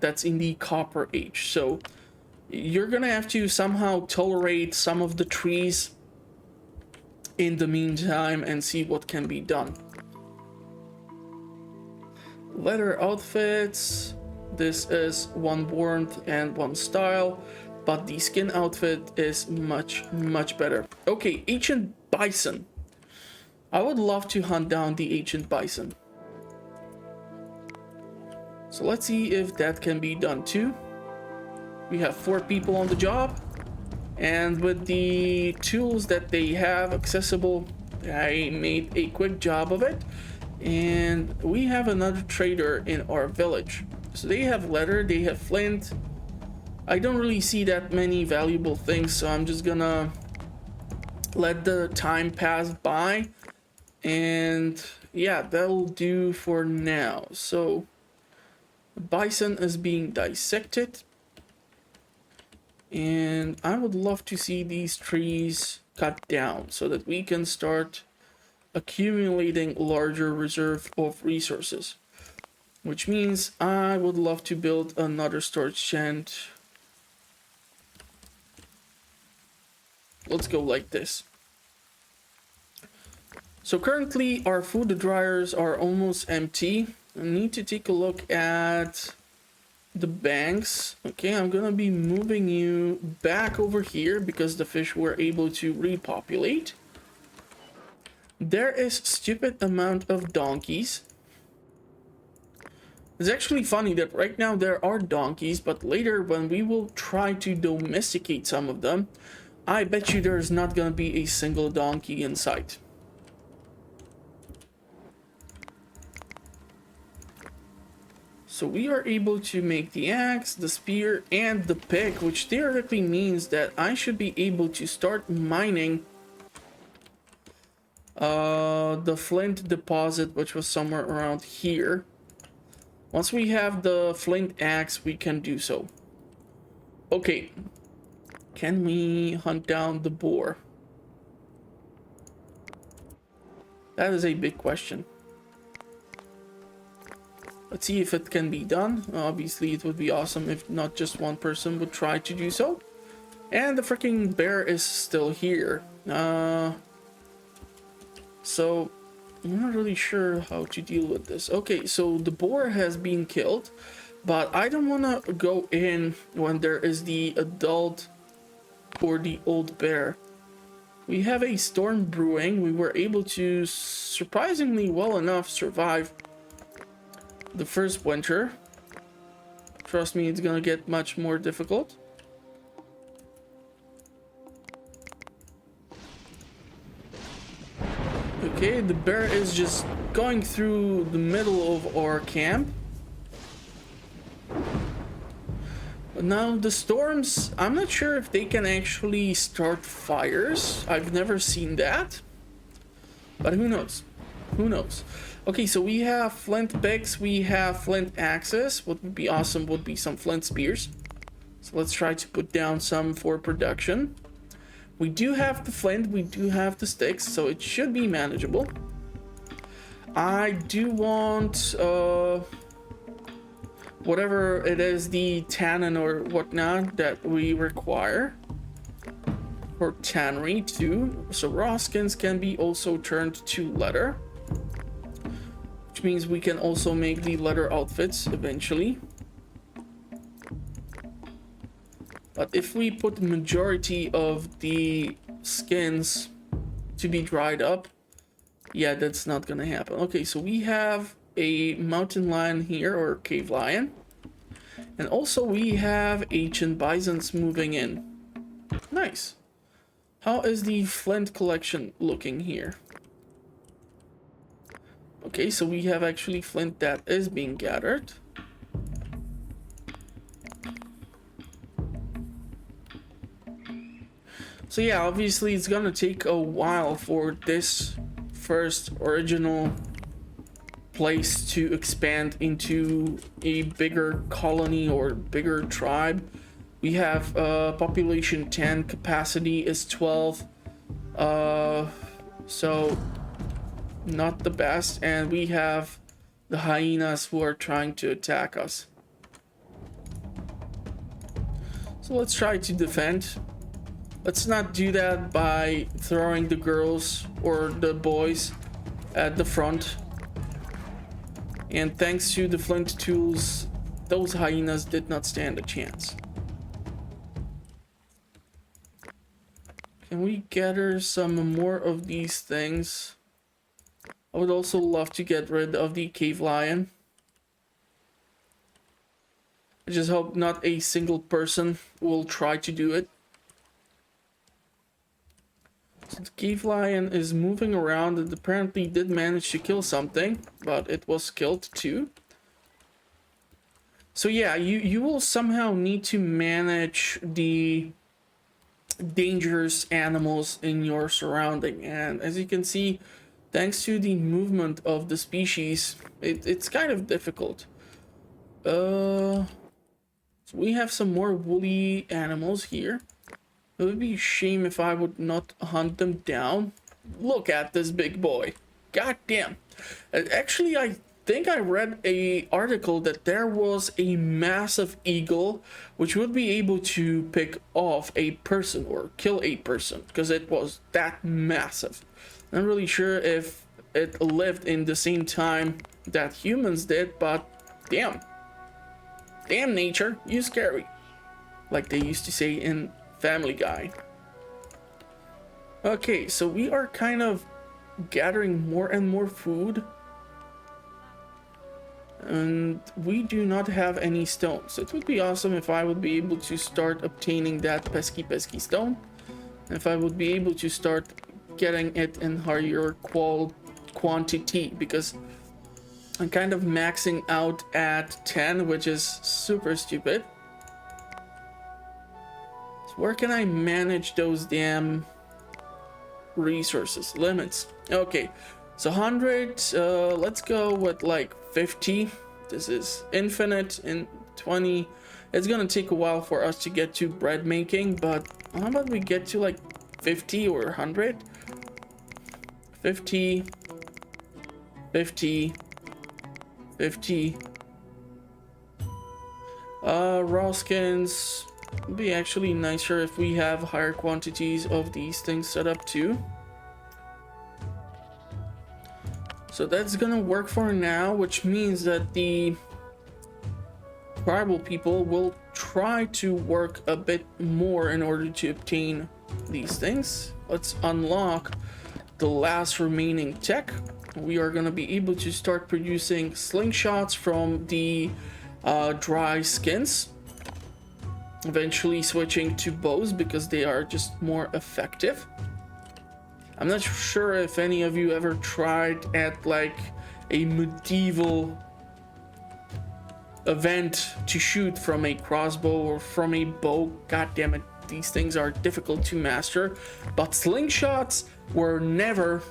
that's in the Copper Age. So you're gonna have to somehow tolerate some of the trees in the meantime and see what can be done. Leather outfits. This is one warmth and one style, but the skin outfit is much better. Okay, ancient bison. I would love to hunt down the ancient bison. So let's see if that can be done too. We have 4 people on the job, and with the tools that they have accessible, I made a quick job of it. And we have another trader in our village. So they have leather, they have flint. I don't really see that many valuable things, so I'm just gonna let the time pass by. And yeah, that'll do for now. So bison is being dissected. And I would love to see these trees cut down so that we can start accumulating larger reserve of resources. Which means I would love to build another storage tent. Let's go like this. So currently our food dryers are almost empty. I need to take a look at the banks. Okay, I'm gonna be moving you back over here because the fish were able to repopulate. There is stupid amount of donkeys. It's actually funny that right now there are donkeys, but later when we will try to domesticate some of them, I bet you there's not gonna be a single donkey in sight. So we are able to make the axe, the spear, and the pick, which theoretically means that I should be able to start mining the flint deposit, which was somewhere around here. Once we have the flint axe, we can do so. Okay. Can we hunt down the boar? That is a big question. Let's see if it can be done. Obviously, it would be awesome if not just one person would try to do so. And the freaking bear is still here. So I'm not really sure how to deal with this. Okay, so the boar has been killed, but I don't want to go in when there is the adult or the old bear. We have a storm brewing. We were able to surprisingly well enough survive the first winter. Trust me, it's gonna get much more difficult. Okay, the bear is just going through the middle of our camp. But now the storms, I'm not sure if they can actually start fires. I've never seen that. But who knows? Who knows? Okay, so we have flint picks, we have flint axes. What would be awesome would be some flint spears. So let's try to put down some for production. We do have the flint, we do have the sticks, so it should be manageable. I do want whatever it is, the tannin or whatnot that we require for tannery too. So raw skins can be also turned to leather, which means we can also make the leather outfits eventually. But if we put the majority of the skins to be dried up, yeah, that's not gonna happen. Okay, so we have a mountain lion here, or cave lion. And also we have ancient bisons moving in. Nice. How is the flint collection looking here? Okay, so we have actually flint that is being gathered. So yeah, obviously it's gonna take a while for this first original place to expand into a bigger colony or bigger tribe. We have population 10, capacity is 12, so not the best, and we have the hyenas who are trying to attack us. So let's try to defend. Let's not do that by throwing the girls or the boys at the front. And thanks to the flint tools, those hyenas did not stand a chance. Can we gather some more of these things? I would also love to get rid of the cave lion. I just hope not a single person will try to do it. So the cave lion is moving around. It apparently did manage to kill something, but it was killed too. So yeah, you will somehow need to manage the dangerous animals in your surrounding. And as you can see, thanks to the movement of the species, it's kind of difficult. So we have some more woolly animals here. It would be a shame if I would not hunt them down. Look at this big boy. God damn. Actually, I think I read a article that there was a massive eagle which would be able to pick off a person or kill a person because it was that massive. I'm not really sure if it lived in the same time that humans did, but damn. Damn nature, you scary. Like they used to say in Family Guy. Okay, so we are kind of gathering more and more food. And we do not have any stones. So it would be awesome if I would be able to start obtaining that pesky stone. If I would be able to start getting it in higher quantity, because I'm kind of maxing out at 10, which is super stupid. So where can I manage those damn resources? Limits. Okay, so 100, let's go with like 50. This is infinite. In 20, it's gonna take a while for us to get to bread making, but how about we get to like 50 or 100? 50, 50, 50. Raw skins would be actually nicer if we have higher quantities of these things set up too. So that's gonna work for now, which means that the tribal people will try to work a bit more in order to obtain these things. Let's unlock the last remaining tech. We are gonna be able to start producing slingshots from the dry skins, eventually switching to bows because they are just more effective. I'm not sure if any of you ever tried at like a medieval event to shoot from a crossbow or from a bow. God damn it, these things are difficult to master. But slingshots were never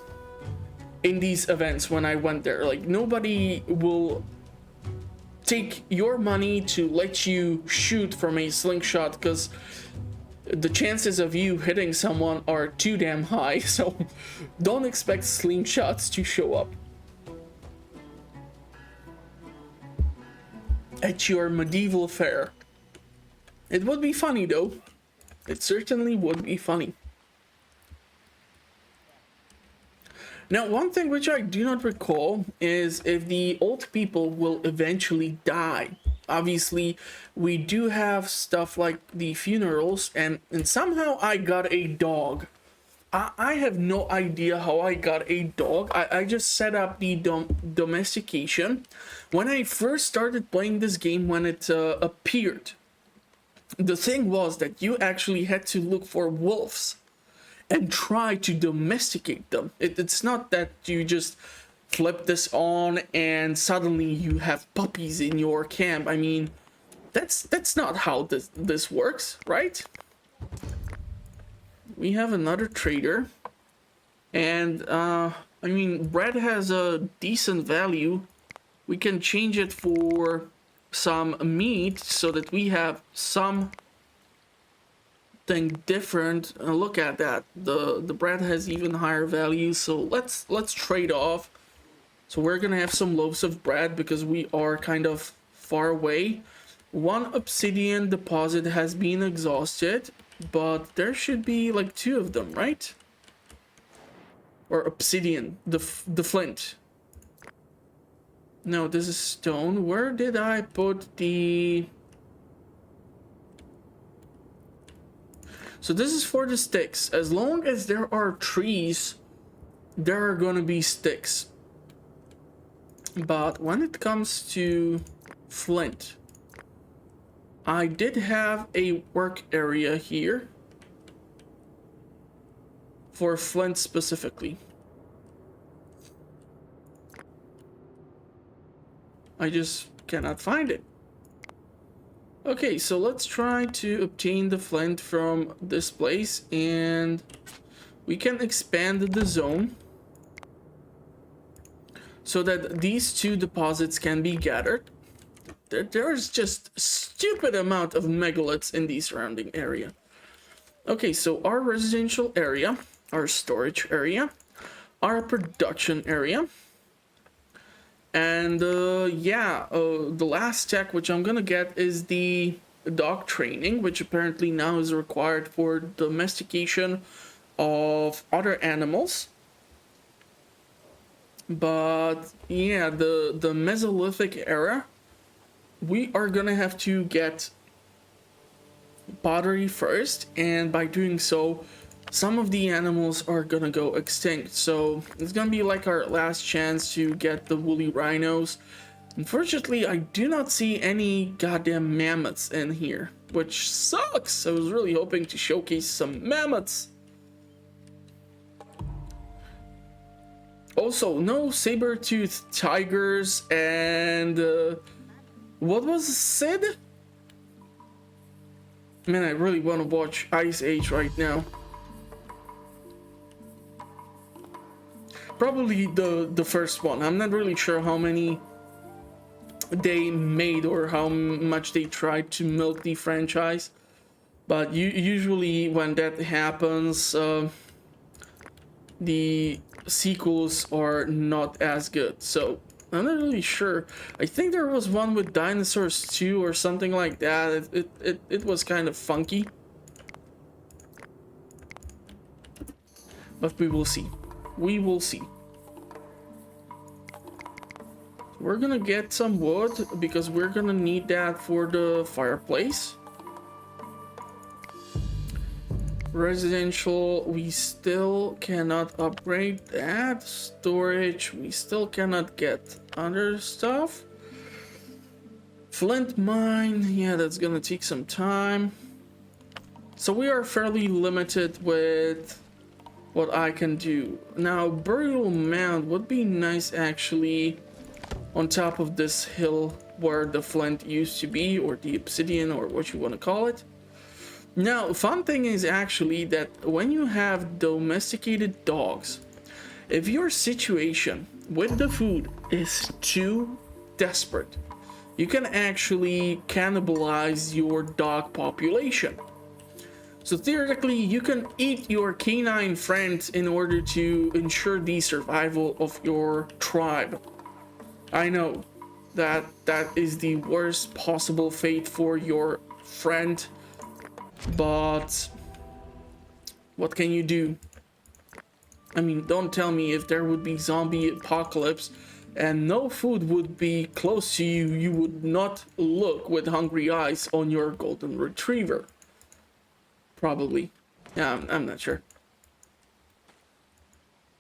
in these events when I went there. Like nobody will take your money to let you shoot from a slingshot because the chances of you hitting someone are too damn high, so don't expect slingshots to show up at your medieval fair. It would be funny though. It certainly would be funny. Now, one thing which I do not recall is if the old people will eventually die. Obviously, we do have stuff like the funerals, and somehow I got a dog. I have no idea how I got a dog. I just set up the domestication. When I first started playing this game, when it appeared, the thing was that you actually had to look for wolves and try to domesticate them. It's not that you just flip this on and suddenly you have puppies in your camp. I mean, that's not how this works, right? We have another trader, and I mean, bread has a decent value. We can change it for some meat so that we have something different. Look at that, the bread has even higher value, so let's trade off. So we're gonna have some loaves of bread because we are kind of far away. One obsidian deposit has been exhausted, but there should be like 2 of them, right? Or obsidian, the flint. No, this is stone. Where did I put the... So this is for the sticks. As long as there are trees, there are gonna be sticks. But when it comes to flint, I did have a work area here for flint specifically. I just cannot find it. Okay, so let's try to obtain the flint from this place, and we can expand the zone so that these two deposits can be gathered. There's just a stupid amount of megaliths in the surrounding area. Okay, so our residential area, our storage area, our production area, and the last tech which I'm gonna get is the dog training, which apparently now is required for domestication of other animals. But yeah, the Mesolithic era, we are gonna have to get pottery first, and by doing so, some of the animals are gonna go extinct. So it's gonna be like our last chance to get the woolly rhinos. Unfortunately, I do not see any goddamn mammoths in here, which sucks. I was really hoping to showcase some mammoths. Also, no saber-toothed tigers and what was Sid? Man, I really want to watch Ice Age right now. Probably the first one. I'm not really sure how many they made or how much they tried to milk the franchise, but usually when that happens, the sequels are not as good. So I'm not really sure. I think there was one with dinosaurs too or something like that. It was kind of funky, but we will see. We will see. We're gonna get some wood because we're gonna need that for the fireplace. Residential, we still cannot upgrade that. Storage, we still cannot get other stuff. Flint mine, yeah, that's gonna take some time. So we are fairly limited with what I can do. Now, burial mound would be nice actually on top of this hill where the flint used to be, or the obsidian, or what you want to call it. Now, fun thing is actually that when you have domesticated dogs, if your situation with the food is too desperate, you can actually cannibalize your dog population. So theoretically, you can eat your canine friends in order to ensure the survival of your tribe. I know that is the worst possible fate for your friend, but what can you do? I mean, don't tell me if there would be zombie apocalypse and no food would be close to you, you would not look with hungry eyes on your golden retriever. Probably. Yeah, I'm not sure.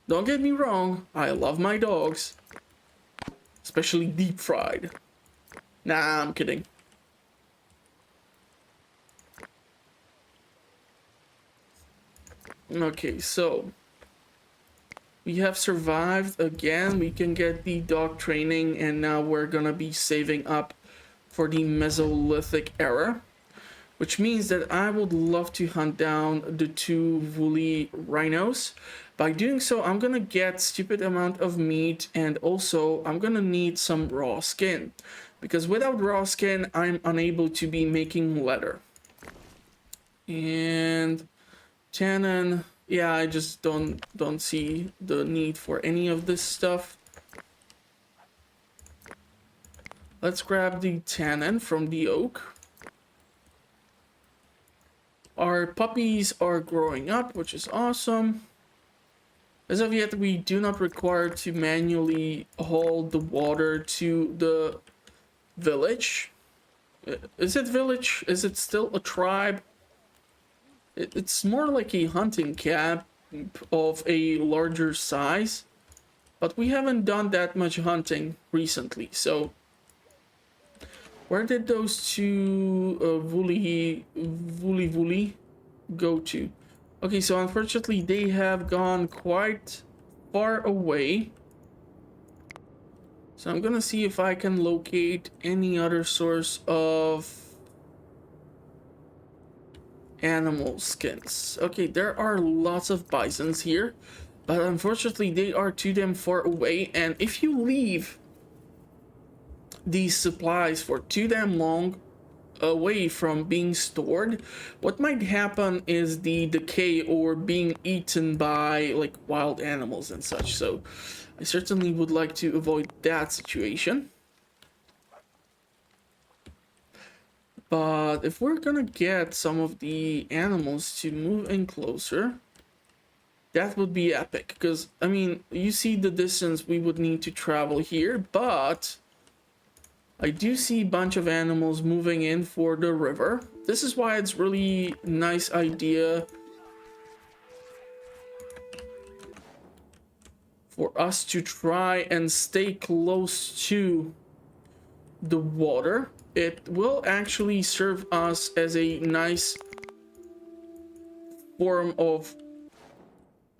Don't get me wrong, I love my dogs. Especially deep fried. Nah, I'm kidding. Okay, so we have survived again. We can get the dog training, and now we're gonna be saving up for the Mesolithic era, which means that I would love to hunt down the two woolly rhinos. By doing so, I'm gonna get stupid amount of meat, and also I'm gonna need some raw skin, because without raw skin, I'm unable to be making leather. And tannin, yeah, I just don't see the need for any of this stuff. Let's grab the tannin from the oak. Our puppies are growing up, which is awesome. As of yet, we do not require to manually haul the water to the village. Is it village? Is it still a tribe? It's more like a hunting camp of a larger size. But we haven't done that much hunting recently, so... Where did those two Woolly go to? Okay, so unfortunately they have gone quite far away. So I'm gonna see if I can locate any other source of animal skins. Okay, there are lots of bisons here, but unfortunately they are too damn far away, and if you leave these supplies for too damn long away from being stored, what might happen is the decay or being eaten by like wild animals and such. So I certainly would like to avoid that situation. But if we're gonna get some of the animals to move in closer, that would be epic. Because I mean, you see the distance we would need to travel here, but I do see a bunch of animals moving in for the river. This is why it's really nice idea for us to try and stay close to the water. It will actually serve us as a nice form of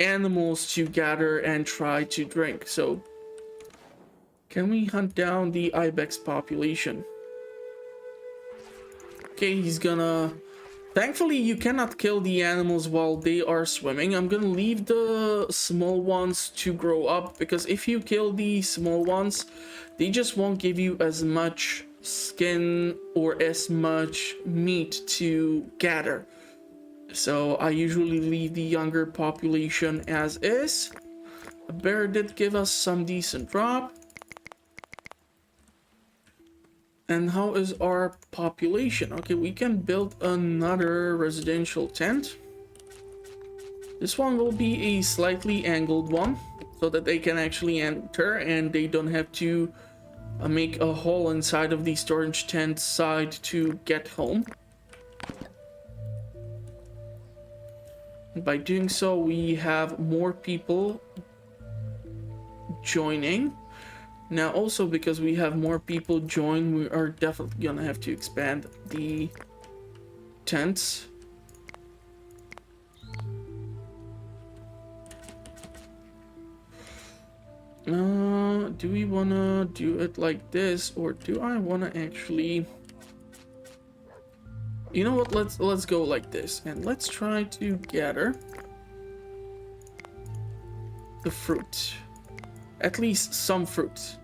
animals to gather and try to drink. So can we hunt down the ibex population? Okay, he's gonna... Thankfully, you cannot kill the animals while they are swimming. I'm gonna leave the small ones to grow up, because if you kill the small ones, they just won't give you as much skin or as much meat to gather. So I usually leave the younger population as is. A bear did give us some decent drop. And how is our population? Okay, we can build another residential tent. This one will be a slightly angled one, so that they can actually enter and they don't have to make a hole inside of the storage tent side to get home. And by doing so, we have more people joining. Now also, because we have more people join, we are definitely gonna have to expand the tents. Do we wanna do it like this, or do I wanna actually... You know what, let's go like this, and let's try to gather the fruit. At least some fruit.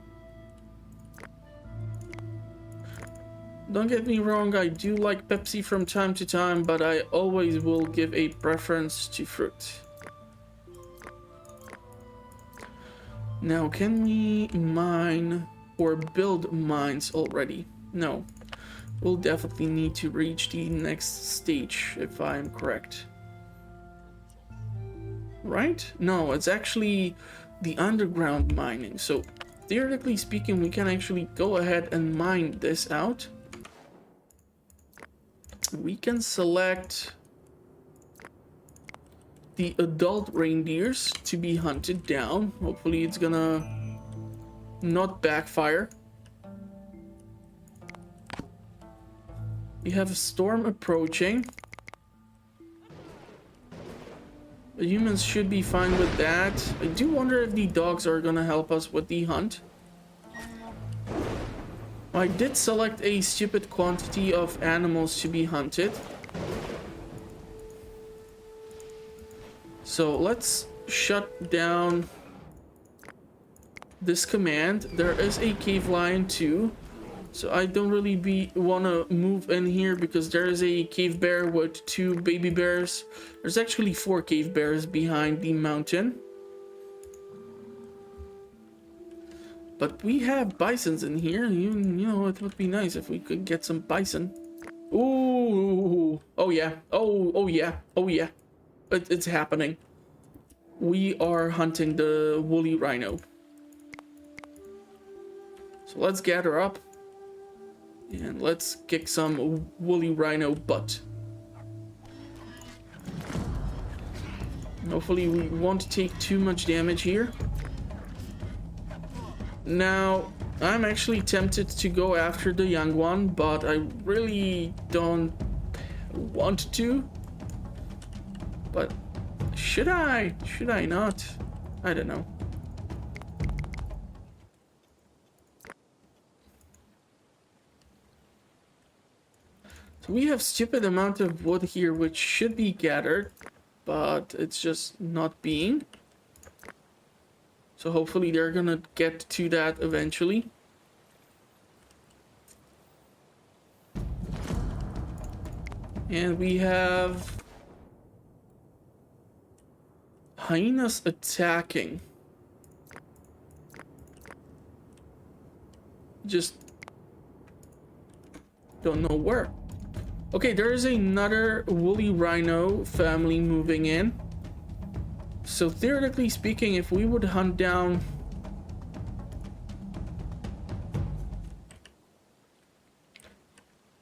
Don't get me wrong, I do like Pepsi from time to time, but I always will give a preference to fruit. Now, can we mine or build mines already? No. We'll definitely need to reach the next stage, if I'm correct. Right? No, it's actually the underground mining. So, theoretically speaking, we can actually go ahead and mine this out. We can select the adult reindeers to be hunted down. Hopefully it's gonna not backfire. We have a storm approaching. The humans should be fine with that. I do wonder if the dogs are gonna help us with the hunt. I did select a stupid quantity of animals to be hunted. So let's shut down this command. There is a cave lion too. So I don't really wanna move in here because there is a cave bear with 2 baby bears. There's actually 4 cave bears behind the mountain. But we have bisons in here. You know, it would be nice if we could get some bison. Ooh, oh yeah, oh yeah, oh yeah. It's happening. we are hunting the Woolly Rhino. So let's gather up and let's kick some Woolly Rhino butt. Hopefully we won't take too much damage here. Now, I'm actually tempted to go after the young one, but I really don't want to. But should I? Should I not? I don't know. So we have stupid amount of wood here which should be gathered, but it's just not being. So hopefully they're gonna get to that eventually. And we have hyenas attacking. Just don't know where. Okay, there is another Woolly Rhino family moving in. So theoretically speaking, if we would hunt down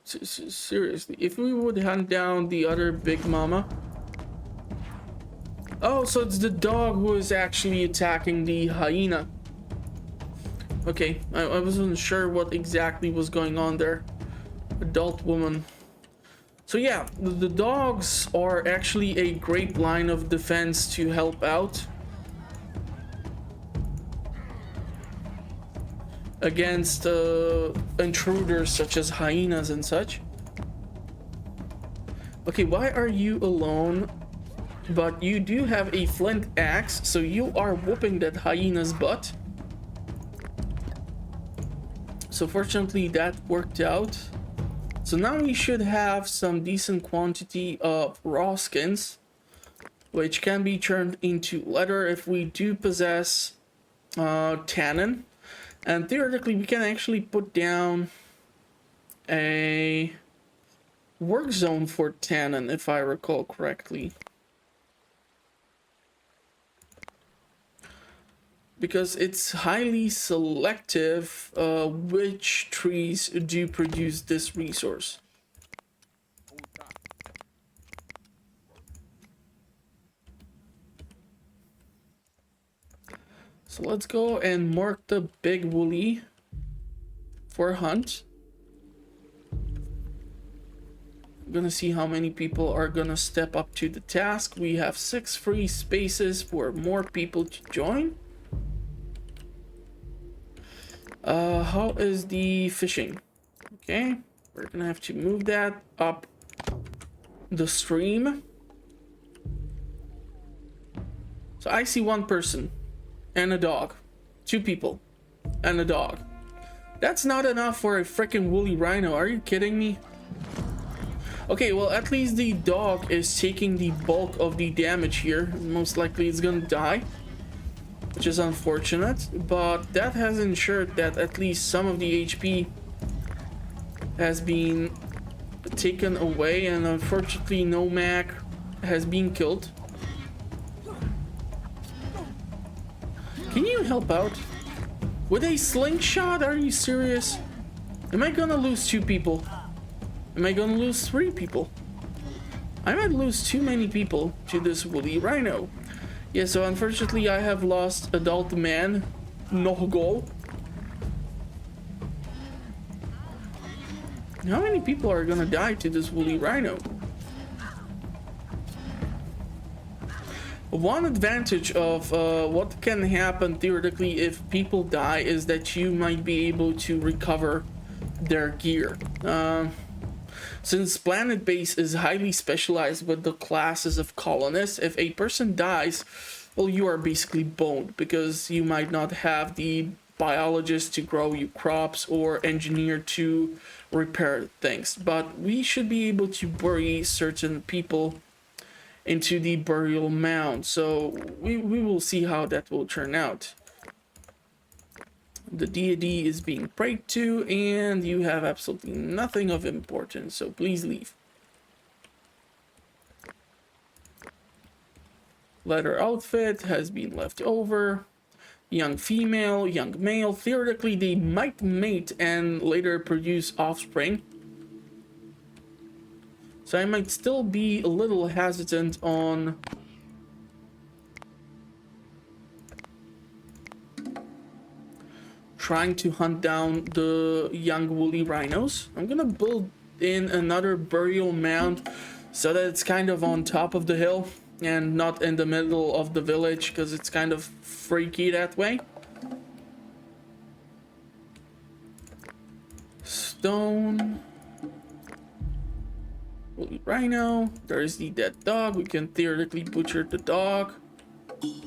seriously, if we would hunt down the other big mama. Oh, so it's the dog who is actually attacking the hyena. Okay, I wasn't sure what exactly was going on there. Adult woman. So yeah, the dogs are actually a great line of defense to help out against intruders such as hyenas and such. Okay, why are you alone? But you do have a flint axe, so you are whooping that hyena's butt. So fortunately that worked out. So now we should have some decent quantity of raw skins, which can be turned into leather if we do possess tannin. And theoretically we can actually put down a work zone for tannin, if I recall correctly. Because it's highly selective which trees do produce this resource. So let's go and mark the big woolly for hunt. I'm gonna see how many people are gonna step up to the task. We have 6 free spaces for more people to join. How is the fishing? Okay, we're gonna have to move that up the stream. So I see 1 person and a dog. 2 people and a dog. That's not enough for a freaking Woolly Rhino. Are you kidding me? Okay, well, at least the dog is taking the bulk of the damage here. Most likely it's gonna die, which is unfortunate, but that has ensured that at least some of the HP has been taken away, and unfortunately Nomad has been killed. Can you help out? With a slingshot? Are you serious? Am I gonna lose 2 people? Am I gonna lose 3 people? I might lose too many people to this Woolly Rhino. Yeah, so unfortunately I have lost adult man, no goal. How many people are gonna die to this Woolly Rhino? One advantage of what can happen theoretically if people die is that you might be able to recover their gear. Since Planetbase is highly specialized with the classes of colonists, if a person dies, well, you are basically boned, because you might not have the biologist to grow you crops or engineer to repair things. But we should be able to bury certain people into the burial mound, so we will see how that will turn out. The deity is being prayed to, and you have absolutely nothing of importance, so please leave. Leather outfit has been left over. Young female, young male. Theoretically, they might mate and later produce offspring. So I might still be a little hesitant on trying to hunt down the young woolly rhinos. I'm gonna build in another burial mound so that it's kind of on top of the hill and not in the middle of the village, because it's kind of freaky that way. Stone. Woolly rhino. There's the dead dog. We can theoretically butcher the dog.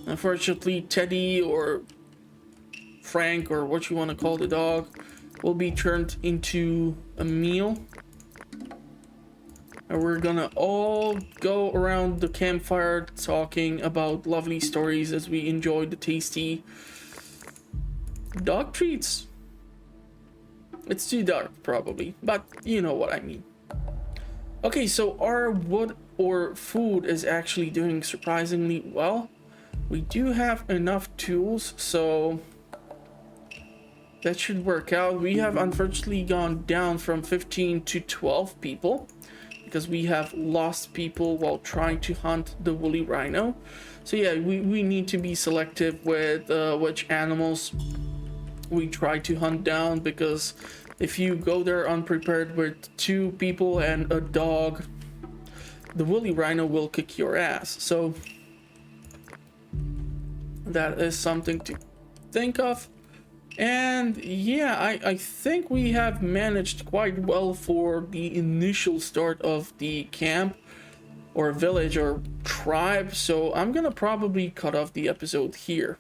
Unfortunately, Teddy or Frank, or what you want to call the dog, will be turned into a meal. And we're gonna all go around the campfire talking about lovely stories as we enjoy the tasty dog treats. It's too dark, probably, but you know what I mean. Okay, so our wood or food is actually doing surprisingly well. We do have enough tools, so that should work out. We have unfortunately gone down from 15 to 12 people because we have lost people while trying to hunt the woolly rhino. So yeah, we need to be selective with which animals we try to hunt down, because if you go there unprepared with 2 people and a dog, the woolly rhino will kick your ass. So that is something to think of. And yeah, I think we have managed quite well for the initial start of the camp or village or tribe. So I'm gonna probably cut off the episode here.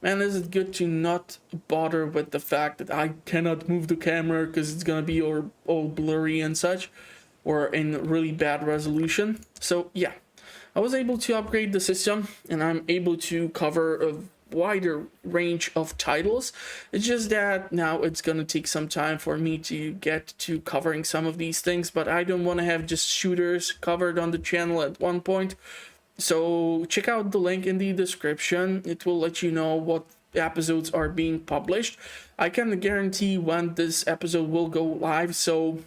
Man, is it good to not bother with the fact that I cannot move the camera because it's gonna be all blurry and such, or in really bad resolution. So yeah, I was able to upgrade the system and I'm able to cover a wider range of titles. It's just that now it's gonna take some time for me to get to covering some of these things, but I don't want to have just shooters covered on the channel at one point. So check out the link in the description. It will let you know what episodes are being published. I can guarantee when this episode will go live, so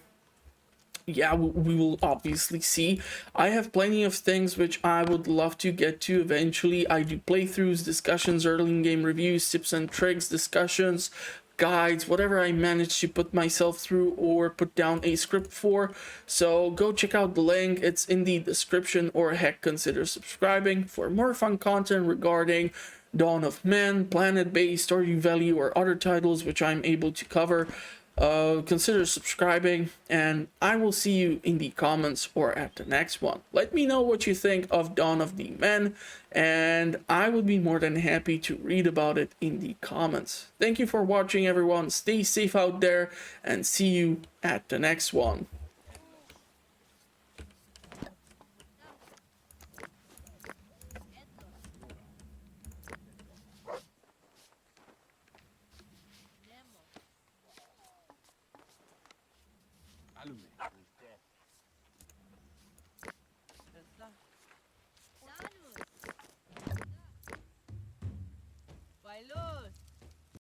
yeah, we will obviously see. I have plenty of things which I would love to get to eventually. I do playthroughs, discussions, early in-game reviews, tips and tricks, discussions, guides, whatever I manage to put myself through or put down a script for. So go check out the link. It's in the description, or heck, consider subscribing for more fun content regarding Dawn of Man, Planetbase, Stardew Valley, or other titles which I'm able to cover. Consider subscribing, and I will see you in the comments or at the next one. Let me know what you think of Dawn of the Men, and I would be more than happy to read about it in the comments. Thank you for watching, everyone. Stay safe out there, and see you at the next one.